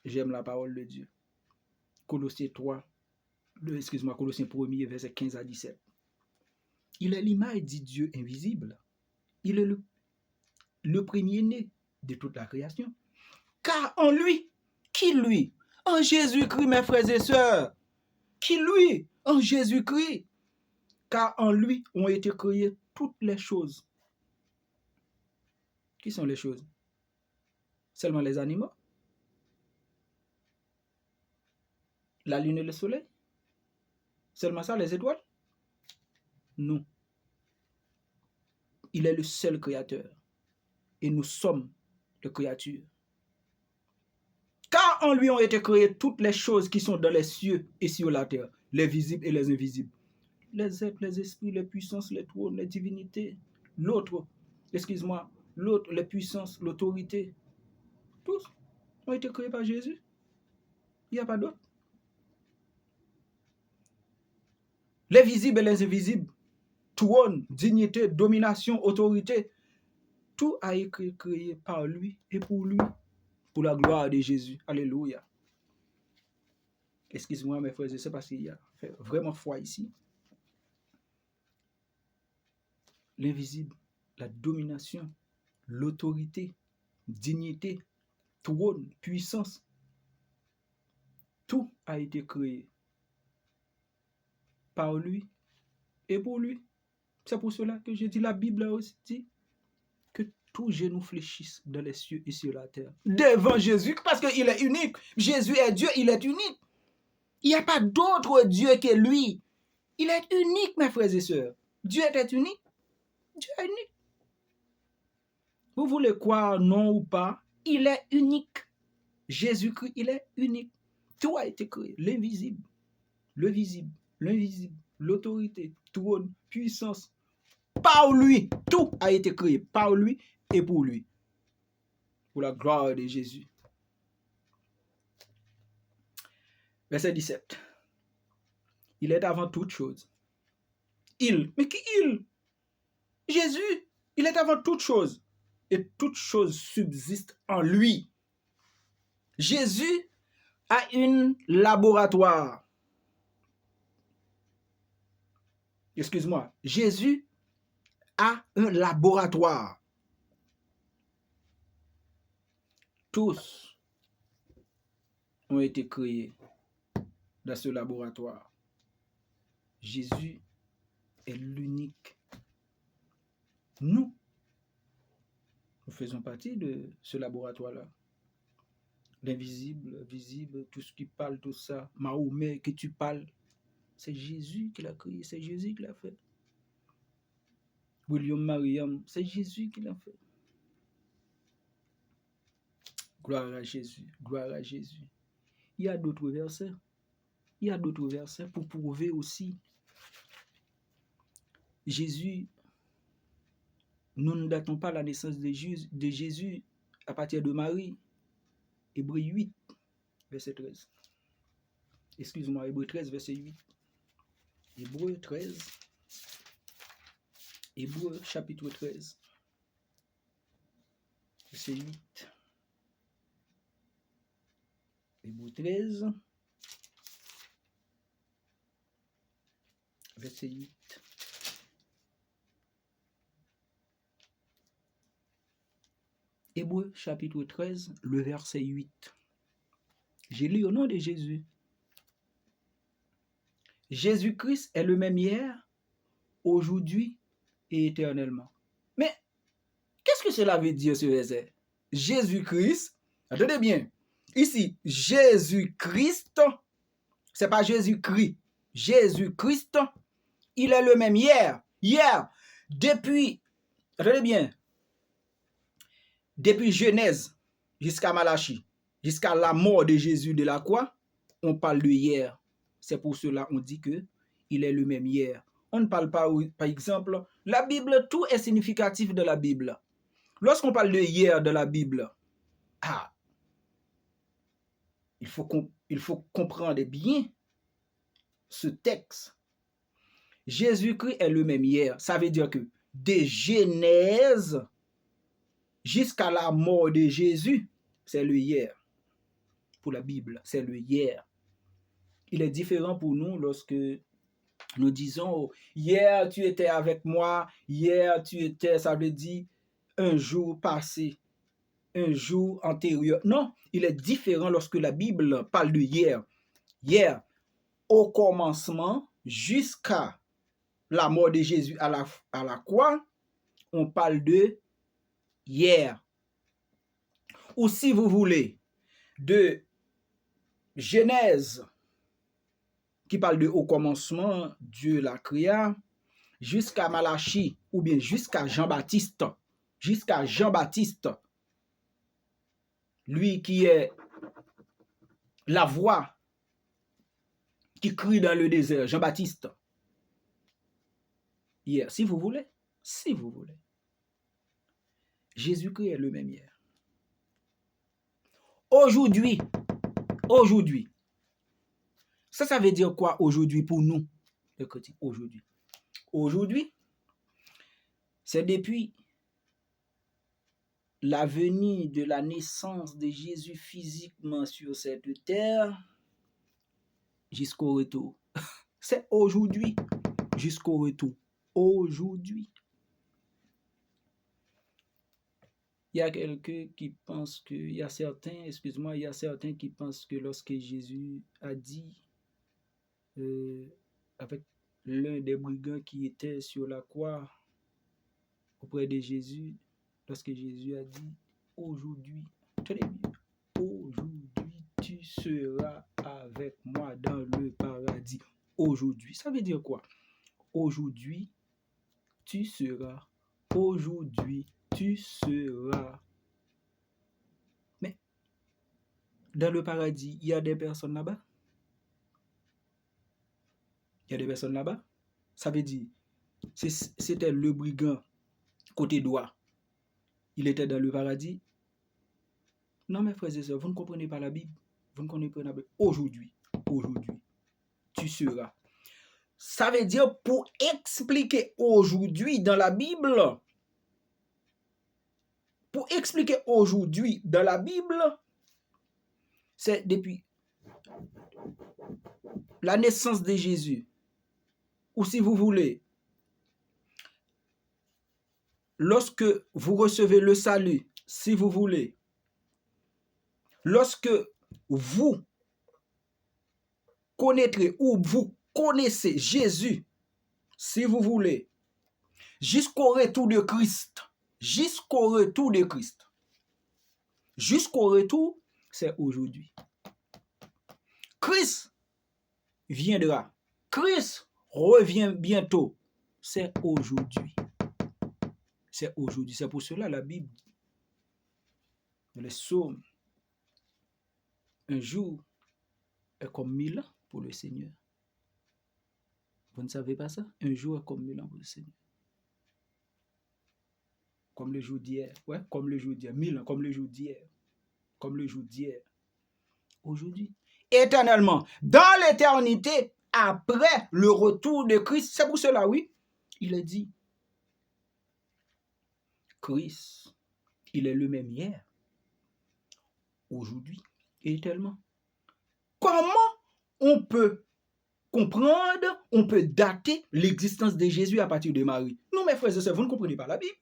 J'aime la parole de Dieu. Colossiens 3, Colossiens 1er, verset 15 à 17. Il est l'image du Dieu invisible. Il est le premier-né de toute la création. Car en lui, qui lui? En Jésus-Christ, mes frères et sœurs. Qui lui? En Jésus-Christ. Car en lui ont été créées toutes les choses. Qui sont les choses? Seulement les animaux? La lune et le soleil? Seulement ça, les étoiles? Non. Il est le seul créateur. Et nous sommes les créatures. Car en lui ont été créées toutes les choses qui sont dans les cieux et sur la terre, les visibles et les invisibles. Les êtres, les esprits, les puissances, les trônes, les divinités, l'autre, les puissances, l'autorité, tous ont été créés par Jésus. Il n'y a pas d'autre. Les visibles et les invisibles, trône, dignité, domination, autorité, tout a été créé par lui et pour lui, pour la gloire de Jésus. Alléluia. Excuse-moi mes frères, c'est parce qu'il y a vraiment foi ici. L'invisible, la domination, l'autorité, dignité, trône, puissance. Tout a été créé par lui et pour lui. C'est pour cela que j'ai dit, la Bible a aussi dit que tout genou fléchisse dans les cieux et sur la terre. Devant Jésus, parce qu'il est unique. Jésus est Dieu, il est unique. Il n'y a pas d'autre Dieu que lui. Il est unique, mes frères et sœurs. Dieu est unique. Dieu est unique. Vous voulez croire non ou pas, il est unique. Jésus-Christ, il est unique. Tout a été créé. L'invisible, le visible, l'invisible, l'autorité, trône, puissance. Par lui, tout a été créé. Par lui et pour lui. Pour la gloire de Jésus. Verset 17. Il est avant toute chose. Il. Mais qui il? Jésus. Il est avant toute chose. Et toute chose subsiste en lui. Jésus a un laboratoire. Excuse-moi. Jésus a un laboratoire. Tous ont été créés dans ce laboratoire. Jésus est l'unique. Nous faisons partie de ce laboratoire-là. L'invisible, visible, tout ce qui parle, tout ça. Mahomet, que tu parles, c'est Jésus qui l'a créé, c'est Jésus qui l'a fait. William Mariam, c'est Jésus qui l'a fait. Gloire à Jésus, gloire à Jésus. Il y a d'autres versets. Il y a d'autres versets pour prouver aussi. Jésus, nous ne datons pas la naissance de Jésus à partir de Marie. Hébreux 8, verset 13. Excuse-moi, Hébreux 13, verset 8. Hébreux 13. Hébreux chapitre 13. Verset 8. Hébreux 13. Verset 8. Hébreux chapitre 13, le verset 8. J'ai lu au nom de Jésus. Jésus-Christ est le même hier, aujourd'hui et éternellement. Mais qu'est-ce que cela veut dire ce verset? Jésus-Christ, attendez bien, ici, Jésus-Christ, c'est pas Jésus-Christ. Jésus-Christ, il est le même hier, depuis, attendez bien, depuis Genèse jusqu'à Malachie, jusqu'à la mort de Jésus de la croix, on parle de hier. C'est pour cela qu'on dit que il est le même hier. On ne parle pas, par exemple, la Bible, tout est significatif de la Bible. Lorsqu'on parle de hier de la Bible, il faut comprendre bien ce texte. Jésus-Christ est le même hier. Ça veut dire que de Genèse jusqu'à la mort de Jésus, c'est le hier. Pour la Bible, c'est le hier. Il est différent pour nous lorsque nous disons, hier tu étais avec moi, hier tu étais, ça veut dire un jour passé, un jour antérieur. Non, il est différent lorsque la Bible parle de hier. Hier, au commencement, jusqu'à la mort de Jésus à la croix, on parle de hier. Ou si vous voulez, de Genèse, qui parle de au commencement, Dieu l'a créé, jusqu'à Malachie, ou bien jusqu'à Jean-Baptiste, lui qui est la voix qui crie dans le désert, Jean-Baptiste. Hier, si vous voulez, Jésus-Christ est le même hier. Aujourd'hui, ça veut dire quoi aujourd'hui pour nous, les chrétiens, aujourd'hui? Aujourd'hui, c'est depuis la venue de la naissance de Jésus physiquement sur cette terre jusqu'au retour. C'est aujourd'hui jusqu'au retour. Aujourd'hui. Il y a quelqu'un qui pense que, il y a certains qui pensent que lorsque Jésus a dit avec l'un des brigands qui était sur la croix auprès de Jésus, lorsque Jésus a dit, aujourd'hui, tenez bien, aujourd'hui tu seras avec moi dans le paradis. Aujourd'hui, ça veut dire quoi? Aujourd'hui, tu seras. Aujourd'hui, tu seras. Mais dans le paradis, il y a des personnes là-bas. Il y a des personnes là-bas. Ça veut dire, c'était le brigand côté droit. Il était dans le paradis. Non, mes frères et sœurs, vous ne comprenez pas la Bible. Vous ne comprenez pas la Bible. Aujourd'hui, tu seras. Ça veut dire, pour expliquer aujourd'hui dans la Bible, c'est depuis la naissance de Jésus, ou si vous voulez, lorsque vous recevez le salut, si vous voulez, lorsque vous connaîtrez ou vous connaissez Jésus, si vous voulez, jusqu'au retour de Christ, c'est aujourd'hui. Christ viendra. Christ revient bientôt. C'est aujourd'hui. C'est aujourd'hui. C'est pour cela la Bible, dans les psaumes, un jour est comme 1000 ans pour le Seigneur. Vous ne savez pas ça? Un jour est comme 1000 ans pour le Seigneur. Comme le jour d'hier. Ouais, comme le jour d'hier. 1000 ans, comme le jour d'hier. Comme le jour d'hier. Aujourd'hui. Éternellement. Dans l'éternité, après le retour de Christ. C'est pour cela, oui. Il est dit. Christ, il est le même hier. Aujourd'hui. Et éternellement. Comment on peut comprendre, on peut dater l'existence de Jésus à partir de Marie? Non, mes frères et sœurs, vous ne comprenez pas la Bible.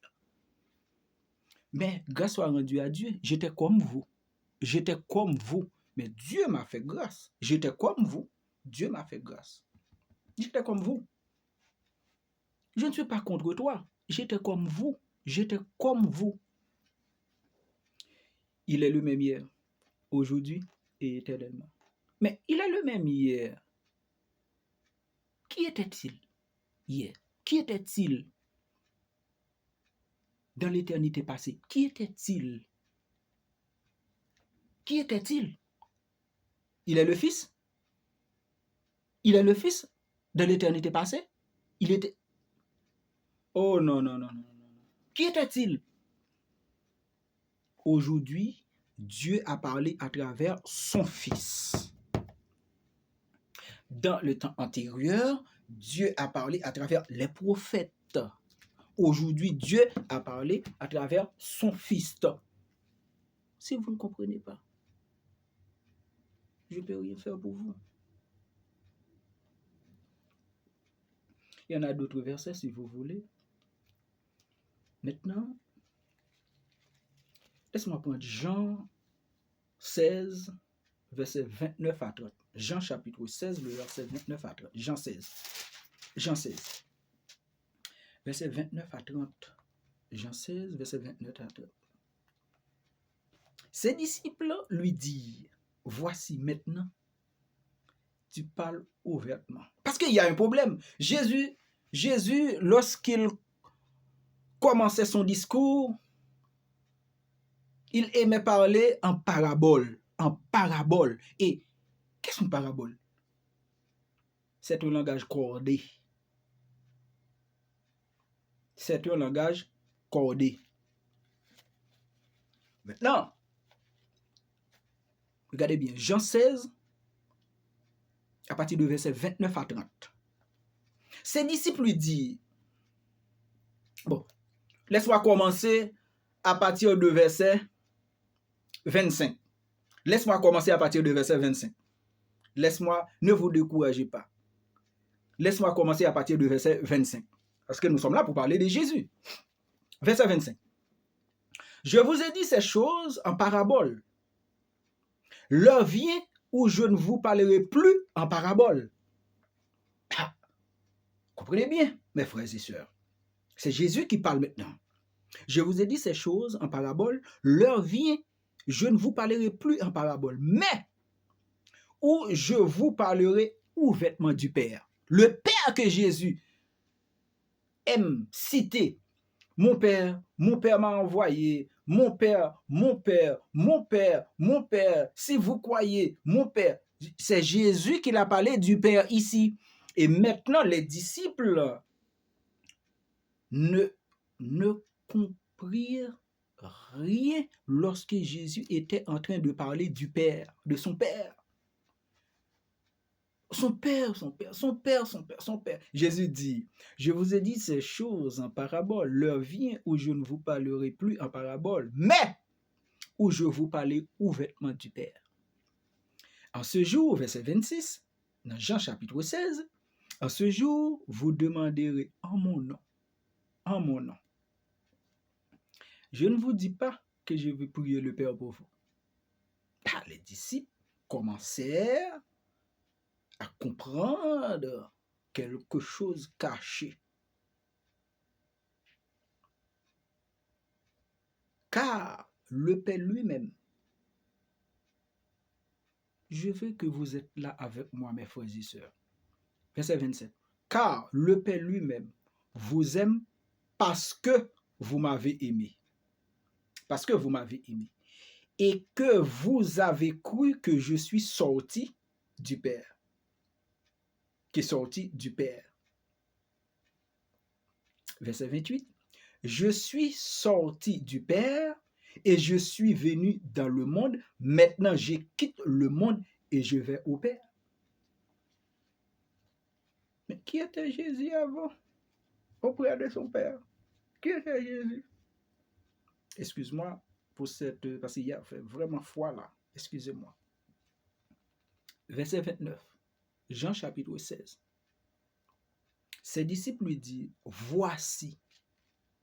Mais grâce soit rendue à Dieu. J'étais comme vous. Mais Dieu m'a fait grâce. J'étais comme vous. Dieu m'a fait grâce. J'étais comme vous. Je ne suis pas contre toi. J'étais comme vous. Il est le même hier, aujourd'hui et éternellement. Mais il est le même hier. Qui était-il hier? Qui était-il dans l'éternité passée? Qui était-il? Il est le Fils? Il est le Fils dans l'éternité passée? Il était... Oh non. Qui était-il? Aujourd'hui, Dieu a parlé à travers son Fils. Dans le temps antérieur, Dieu a parlé à travers les prophètes. Aujourd'hui, Dieu a parlé à travers son Fils. Si vous ne comprenez pas, je ne peux rien faire pour vous. Il y en a d'autres versets si vous voulez. Maintenant, laisse-moi prendre Jean 16, verset 29 à 30. Jean chapitre 16, le verset 29 à 30. Jean 16. Verset 29 à 30. Jean 16, verset 29 à 30. Ses disciples lui dirent, voici maintenant, tu parles ouvertement. Parce qu'il y a un problème. Jésus, lorsqu'il commençait son discours, il aimait parler en parabole. Et qu'est-ce qu'une parabole? C'est un langage cordé. Maintenant, regardez bien, Jean 16, à partir du verset 29 à 30. Ses disciples lui disent, bon, laisse-moi commencer à partir du verset 25. Ne vous découragez pas. Laisse-moi commencer à partir du verset 25. Parce que nous sommes là pour parler de Jésus. Verset 25. Je vous ai dit ces choses en parabole. L'heure vient où je ne vous parlerai plus en parabole. Ah, comprenez bien, mes frères et sœurs. C'est Jésus qui parle maintenant. Je vous ai dit ces choses en parabole. L'heure vient, je ne vous parlerai plus en parabole, mais où je vous parlerai ouvertement du Père. Le Père que Jésus aime citer. Mon Père m'a envoyé. Mon Père, mon Père, mon Père, mon Père. Si vous croyez, mon Père. C'est Jésus qui a parlé du Père ici. Et maintenant, les disciples ne comprirent rien lorsque Jésus était en train de parler du Père, de son Père. Son Père, son Père, son Père, son Père, son Père. Jésus dit, je vous ai dit ces choses en parabole. L'heure vient où je ne vous parlerai plus en parabole, mais où je vous parlerai ouvertement du Père. En ce jour, verset 26, dans Jean chapitre 16, en ce jour, vous demanderez en mon nom. En mon nom. Je ne vous dis pas que je vais prier le Père pour vous. Les disciples commencèrent à comprendre quelque chose caché. Car le Père lui-même, je veux que vous êtes là avec moi, mes frères et sœurs. Verset 27. Car le Père lui-même vous aime parce que vous m'avez aimé. Parce que vous m'avez aimé. Et que vous avez cru que je suis sorti du Père. Qui est sorti du Père. Verset 28. Je suis sorti du Père et je suis venu dans le monde. Maintenant, je quitte le monde et je vais au Père. Mais qui était Jésus avant? Auprès de son Père. Qui était Jésus? Excuse-moi pour cette... Parce qu'il y a vraiment foi là. Excusez-moi. Verset 29. Jean chapitre 16. Ses disciples lui disent, voici.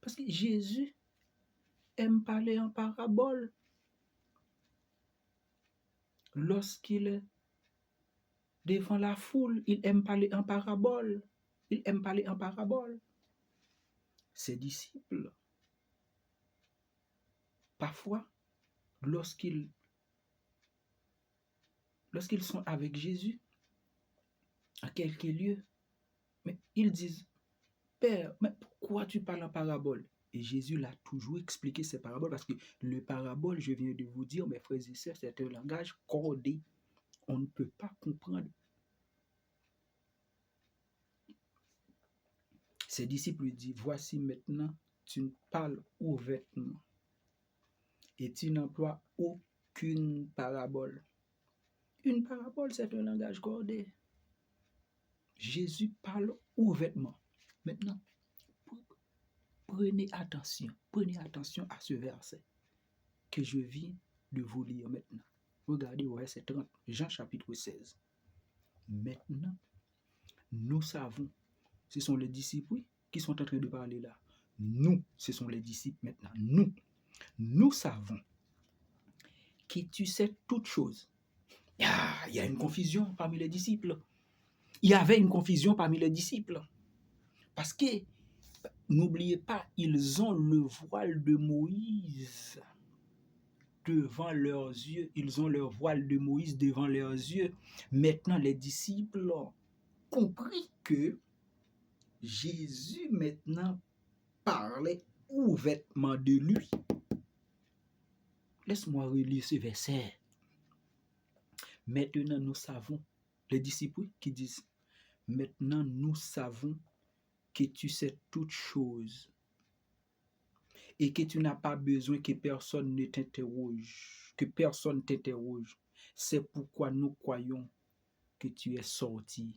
Parce que Jésus aime parler en parabole. Lorsqu'il est devant la foule, il aime parler en parabole. Il aime parler en parabole. Ses disciples, parfois, lorsqu'ils sont avec Jésus, à quelques lieux, mais ils disent, Père, mais pourquoi tu parles en parabole? Et Jésus l'a toujours expliqué ces paraboles, parce que le parabole, je viens de vous dire, mes frères et sœurs, c'est un langage codé. On ne peut pas comprendre. Ses disciples lui disent, voici maintenant, tu parles ouvertement et tu n'emploies aucune parabole. Une parabole, c'est un langage codé. Jésus parle ouvertement. Maintenant, prenez attention à ce verset que je viens de vous lire maintenant. Regardez au verset 30, Jean chapitre 16. Maintenant, nous savons, ce sont les disciples qui sont en train de parler là. Nous, ce sont les disciples maintenant. Nous savons que tu sais toutes choses. Il y a une confusion parmi les disciples. Il y avait une confusion parmi les disciples. Parce que, n'oubliez pas, ils ont le voile de Moïse devant leurs yeux. Ils ont leur voile de Moïse devant leurs yeux. Maintenant, les disciples ont compris que Jésus maintenant parlait ouvertement de lui. Laisse-moi relire ce verset. Maintenant, nous savons, les disciples qui disent, maintenant, nous savons que tu sais toutes choses et que tu n'as pas besoin que personne ne t'interroge, que personne t'interroge. C'est pourquoi nous croyons que tu es sorti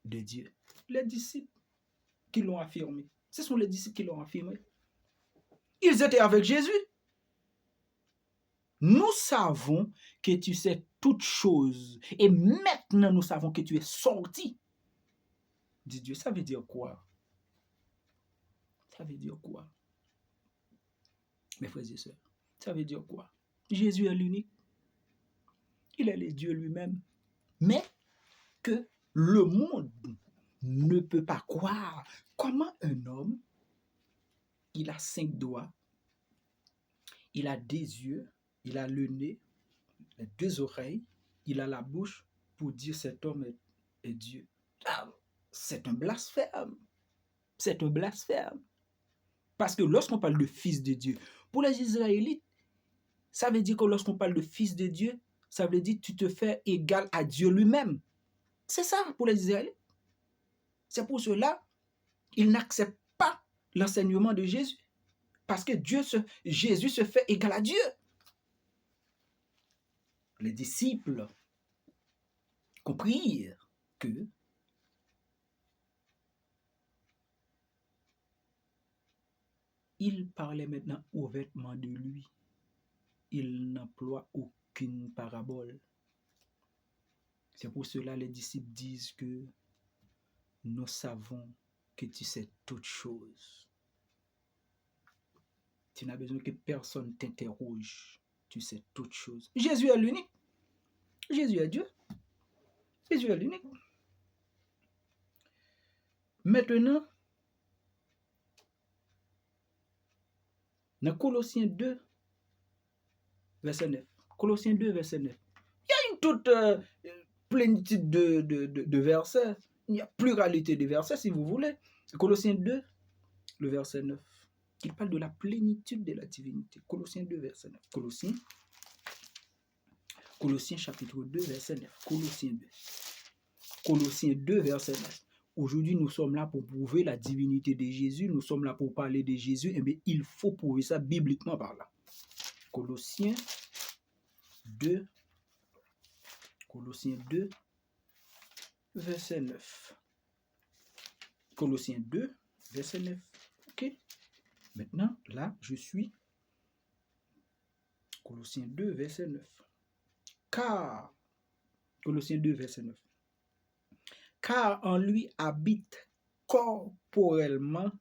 de Dieu. Les disciples qui l'ont affirmé, ce sont les disciples qui l'ont affirmé. Ils étaient avec Jésus. Nous savons que tu sais toutes choses et maintenant nous savons que tu es sorti de Dieu. Ça veut dire quoi? Ça veut dire quoi? Mes frères et sœurs, ça veut dire quoi? Jésus est l'unique. Il est le Dieu lui-même. Mais que le monde ne peut pas croire comment un homme, il a 5 doigts, il a des yeux, il a le nez, les 2 oreilles, il a la bouche pour dire cet homme est Dieu. Ah, c'est un blasphème. C'est un blasphème. Parce que lorsqu'on parle de fils de Dieu, pour les Israélites, ça veut dire que lorsqu'on parle de fils de Dieu, ça veut dire que tu te fais égal à Dieu lui-même. C'est ça pour les Israélites. C'est pour cela qu'ils n'acceptent pas l'enseignement de Jésus. Parce que Jésus se fait égal à Dieu. Les disciples comprirent que il parlait maintenant ouvertement de lui. Il n'emploie aucune parabole. C'est pour cela que les disciples disent que nous savons que tu sais toutes choses. Tu n'as besoin que personne t'interroge. Tu sais toutes choses. Jésus est l'unique. Jésus est Dieu. Jésus est l'unique. Maintenant, dans Colossiens 2, verset 9. Colossiens 2, verset 9. Il y a une toute plénitude de versets. Il y a pluralité de versets, si vous voulez. Colossiens 2, le verset 9. Il parle de la plénitude de la divinité. Colossiens 2, verset 9. Colossiens chapitre 2, verset 9. Colossiens 2, verset 9. Aujourd'hui, nous sommes là pour prouver la divinité de Jésus. Nous sommes là pour parler de Jésus. Eh bien, il faut prouver ça bibliquement par là. Colossiens 2, verset 9. Colossiens 2, verset 9. OK? Maintenant, là, je suis Colossiens 2, verset 9. Colossiens 2, verset 9. Car en lui habite corporellement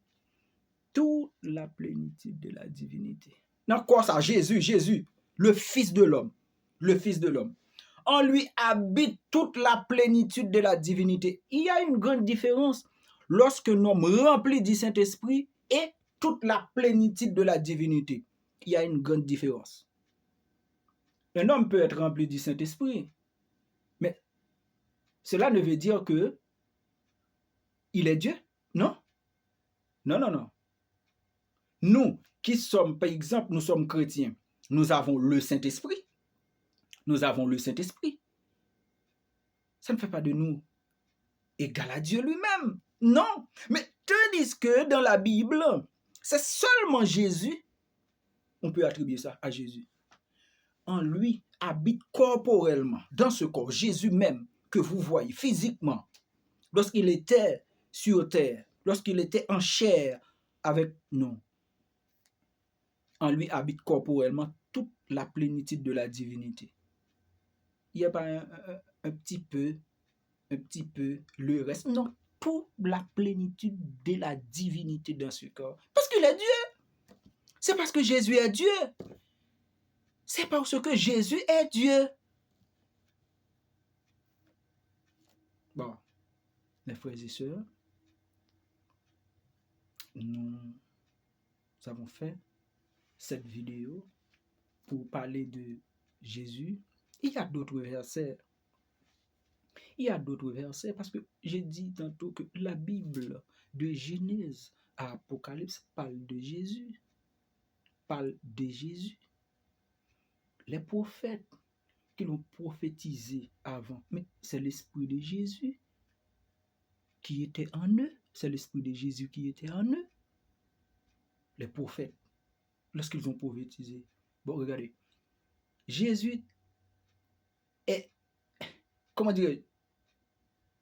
toute la plénitude de la divinité. Dans quoi ça? Jésus, le Fils de l'homme. Le Fils de l'homme. En lui habite toute la plénitude de la divinité. Il y a une grande différence lorsque un homme rempli du Saint-Esprit et toute la plénitude de la divinité. Il y a une grande différence. Un homme peut être rempli du Saint-Esprit, mais cela ne veut dire que il est Dieu. Non. Non. Nous qui sommes, par exemple, nous sommes chrétiens, nous avons le Saint-Esprit. Ça ne fait pas de nous égal à Dieu lui-même. Non. Mais tandis que dans la Bible, c'est seulement Jésus, on peut attribuer ça à Jésus. En lui habite corporellement, dans ce corps, Jésus même, que vous voyez physiquement, lorsqu'il était sur terre, lorsqu'il était en chair avec nous. En lui habite corporellement toute la plénitude de la divinité. Il n'y a pas un petit peu le reste. Non, toute la plénitude de la divinité dans ce corps. Parce qu'il est Dieu. C'est parce que Jésus est Dieu. C'est parce que Jésus est Dieu. Bon, mes frères et sœurs, nous avons fait cette vidéo pour parler de Jésus. Il y a d'autres versets. Parce que j'ai dit tantôt que la Bible de Genèse à Apocalypse parle de Jésus. Les prophètes qui l'ont prophétisé avant, mais c'est l'esprit de Jésus qui était en eux. C'est l'esprit de Jésus qui était en eux. Les prophètes, lorsqu'ils ont prophétisé. Bon, regardez. Jésus est, comment dire,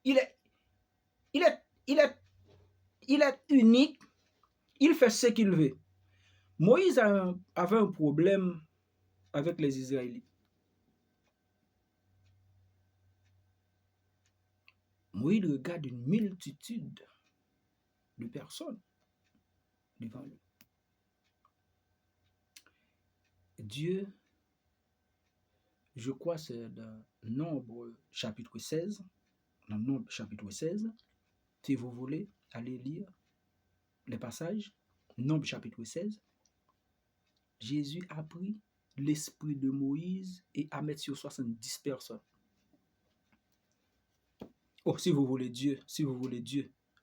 il est unique. Il fait ce qu'il veut. Moïse avait un problème avec les Israélites. Moïse regarde une multitude de personnes devant lui. Dieu, je crois c'est dans Nombre chapitre 16, dans Nombre chapitre 16, si vous voulez, allez lire les passages, Nombre chapitre 16, Jésus a pris l'esprit de Moïse et a mis sur 70 personnes. Oh, si vous voulez Dieu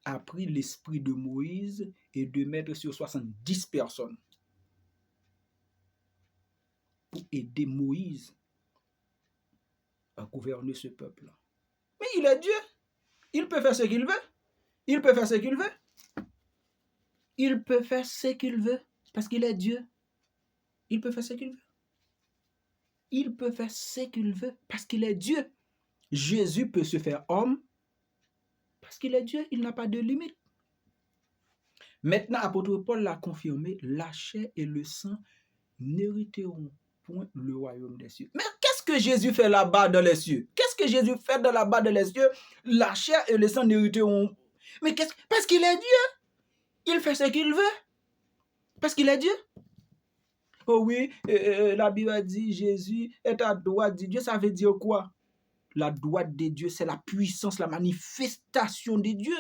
a pris l'esprit de Moïse et de mettre sur 70 personnes pour aider Moïse à gouverner ce peuple. Mais il est Dieu. Il peut faire ce qu'il veut. Il peut faire ce qu'il veut. Il peut faire ce qu'il veut parce qu'il est Dieu. Il peut faire ce qu'il veut. Il peut faire ce qu'il veut parce qu'il est Dieu. Jésus peut se faire homme parce qu'il est Dieu. Il n'a pas de limite. Maintenant, apôtre Paul l'a confirmé, la chair et le sang n'hériteront point le royaume des cieux. Mais qu'est-ce que Jésus fait là-bas dans les cieux? Qu'est-ce que Jésus fait là-bas dans les cieux? La chair et le sang n'hériteront. Mais parce qu'il est Dieu. Il fait ce qu'il veut. Parce qu'il est Dieu. Oh oui, la Bible a dit Jésus est à droite de Dieu. Ça veut dire quoi? La droite de Dieu, c'est la puissance, la manifestation de Dieu.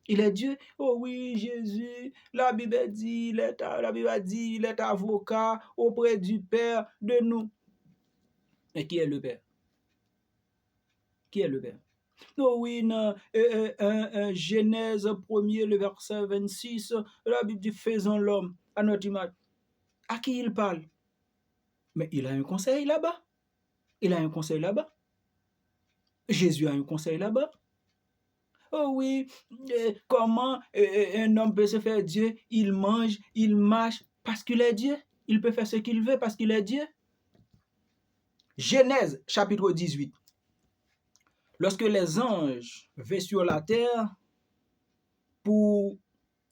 Il est Dieu. Oh oui, Jésus, la Bible a dit, il est avocat auprès du Père de nous. Mais qui est le Père? Qui est le Père? Oh oui, non, Genèse 1er, le verset 26, la Bible dit faisons l'homme à notre image. À qui il parle? Mais il a un conseil là-bas. Il a un conseil là-bas. Jésus a un conseil là-bas. Oh oui, comment un homme peut se faire Dieu? Il mange, il marche parce qu'il est Dieu. Il peut faire ce qu'il veut parce qu'il est Dieu. Genèse chapitre 18. Lorsque les anges venaient sur la terre pour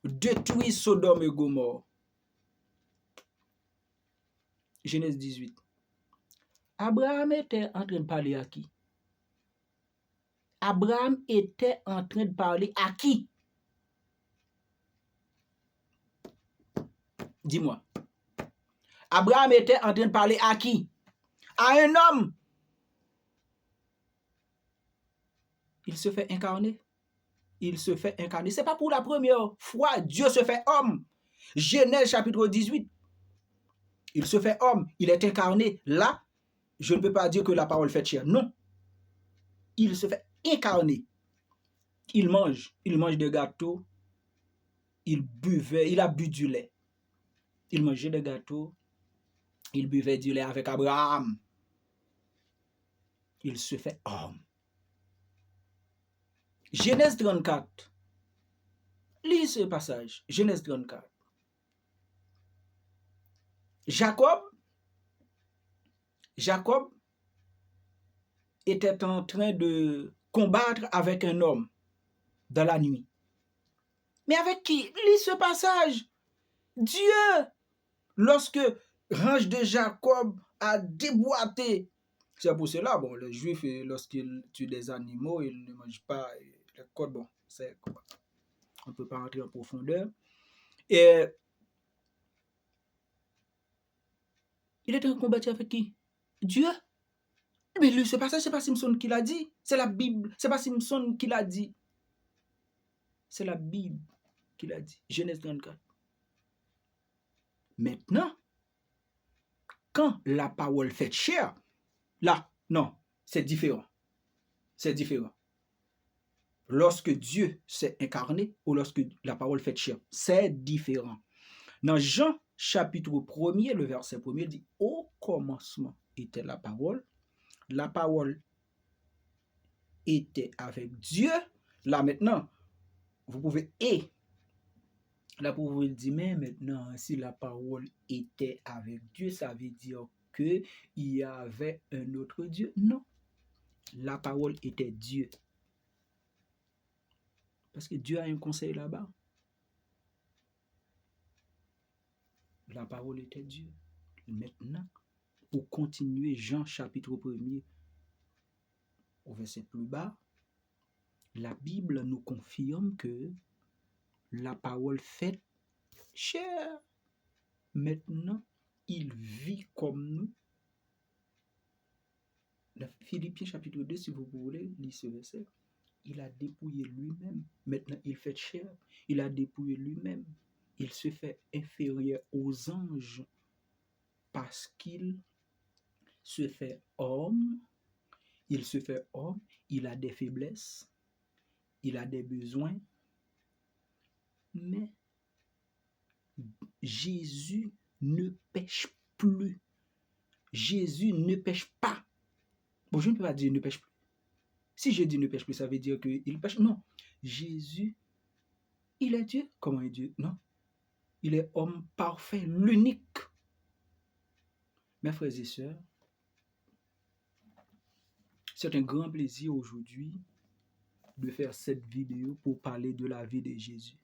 détruire Sodome et Gomorrhe. Genèse 18. Abraham était en train de parler à qui? Abraham était en train de parler à qui? Dis-moi. Abraham était en train de parler à qui? À un homme. Il se fait incarner. Il se fait incarner. Ce n'est pas pour la première fois. Dieu se fait homme. Genèse chapitre 18. Il se fait homme. Il est incarné. Là, je ne peux pas dire que la parole fait chair. Non. Il se fait incarner. Il mange des gâteaux. Il a bu du lait. Il mangeait des gâteaux. Il buvait du lait avec Abraham. Il se fait homme. Genèse 34. Lis ce passage. Genèse 34. Jacob était en train de combattre avec un homme dans la nuit. Mais avec qui? Lis ce passage. Dieu, lorsque l'ange de Jacob a déboîté. C'est pour cela, bon, les Juifs, lorsqu'ils tuent des animaux, ils ne mangent pas les côtes. Bon, on ne peut pas rentrer en profondeur. Et il était en combat avec qui? Dieu. Mais lui, ce passage, ce n'est pas Simson qui l'a dit. C'est la Bible. Ce n'est pas Simson qui l'a dit. C'est la Bible qui l'a dit. Genèse 34. Maintenant, quand la parole fait chair, là, non, c'est différent. C'est différent. Lorsque Dieu s'est incarné ou lorsque la parole fait chair, c'est différent. Dans Jean chapitre 1er, le verset 1er dit, au commencement était la parole était avec Dieu. Là maintenant, vous pouvez là vous pouvez dire, mais maintenant, si la parole était avec Dieu, ça veut dire qu'il y avait un autre Dieu. Non, la parole était Dieu. Parce que Dieu a un conseil là-bas. La parole était Dieu. Maintenant, pour continuer, Jean chapitre 1er, au verset plus bas, la Bible nous confirme que la parole fait chair. Maintenant, il vit comme nous. Dans Philippiens chapitre 2, si vous voulez lire ce verset, il a dépouillé lui-même. Maintenant, il fait chair. Il a dépouillé lui-même. Il se fait inférieur aux anges parce qu'il se fait homme. Il se fait homme. Il a des faiblesses. Il a des besoins. Mais Jésus ne pêche plus. Jésus ne pêche pas. Bon, je ne peux pas dire ne pêche plus. Si je dis ne pêche plus, ça veut dire qu'il pêche. Non. Jésus, il est Dieu. Comment est Dieu? Non. Il est homme parfait, l'unique. Mes frères et sœurs, c'est un grand plaisir aujourd'hui de faire cette vidéo pour parler de la vie de Jésus.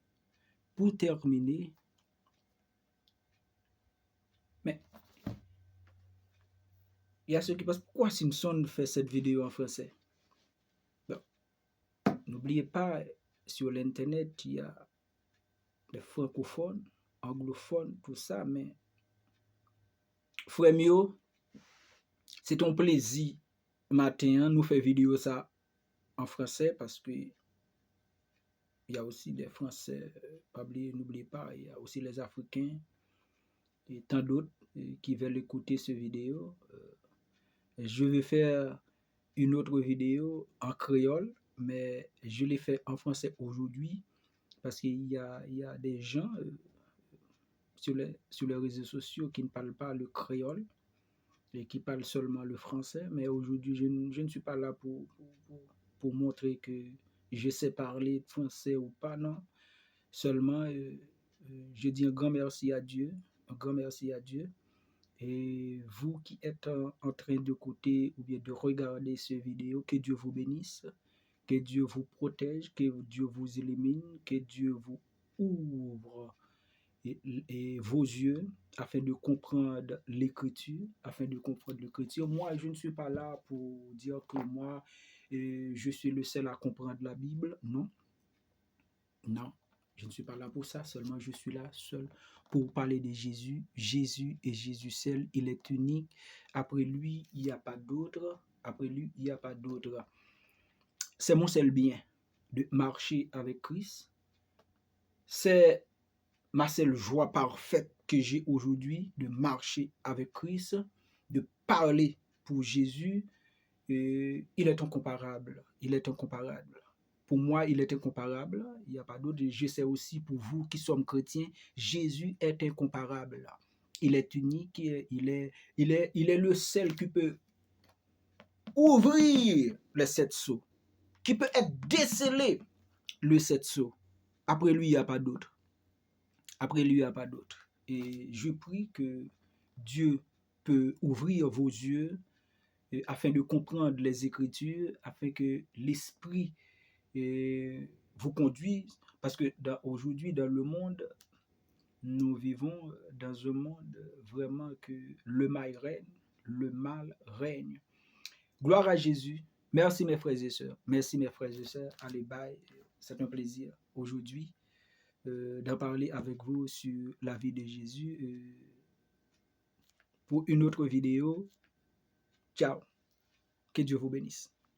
Pour terminer, mais il y a ceux qui pensent, pourquoi Simpson fait cette vidéo en français? Bon, n'oubliez pas, sur l'internet, il y a des francophones, anglophones, tout ça, mais frère Mio, c'est ton plaisir matin, nous faire vidéo ça en français parce que il y a aussi des Français, n'oubliez pas, il y a aussi les Africains et tant d'autres qui veulent écouter cette vidéo. Je vais faire une autre vidéo en créole, mais je l'ai fait en français aujourd'hui parce qu'il y a des gens sur les réseaux sociaux qui ne parlent pas le créole et qui parlent seulement le français. Mais aujourd'hui, je ne suis pas là pour montrer que je sais parler français ou pas, non. Seulement, je dis un grand merci à Dieu, un grand merci à Dieu. Et vous qui êtes en train d'écouter ou bien de regarder cette vidéo, que Dieu vous bénisse, que Dieu vous protège, que Dieu vous illumine, que Dieu vous ouvre et vos yeux afin de comprendre l'écriture, Moi, je ne suis pas là pour dire que moi, je suis le seul à comprendre la Bible. Non, non. Je ne suis pas là pour ça, seulement je suis là seul pour parler de Jésus. Jésus et Jésus seul, il est unique. Après lui, il n'y a pas d'autre. Après lui, il n'y a pas d'autre. C'est mon seul bien de marcher avec Christ. C'est ma seule joie parfaite que j'ai aujourd'hui de marcher avec Christ, de parler pour Jésus. Il est incomparable. Il est incomparable. Pour moi, il est incomparable. Il n'y a pas d'autre. Je sais aussi pour vous qui sommes chrétiens, Jésus est incomparable. Il est unique. Il est le seul qui peut ouvrir les 7 sceaux, qui peut être décelé le 7 sceaux. Après lui, il n'y a pas d'autre. Après lui, il n'y a pas d'autre. Et je prie que Dieu peut ouvrir vos yeux afin de comprendre les Écritures, afin que l'Esprit vous conduise, parce que aujourd'hui dans le monde, nous vivons dans un monde vraiment que le mal règne. Gloire à Jésus. Merci mes frères et sœurs. Merci mes frères et sœurs. Allez, bye. C'est un plaisir aujourd'hui d'en parler avec vous sur la vie de Jésus. Pour une autre vidéo, ciao. Que Dieu vous bénisse.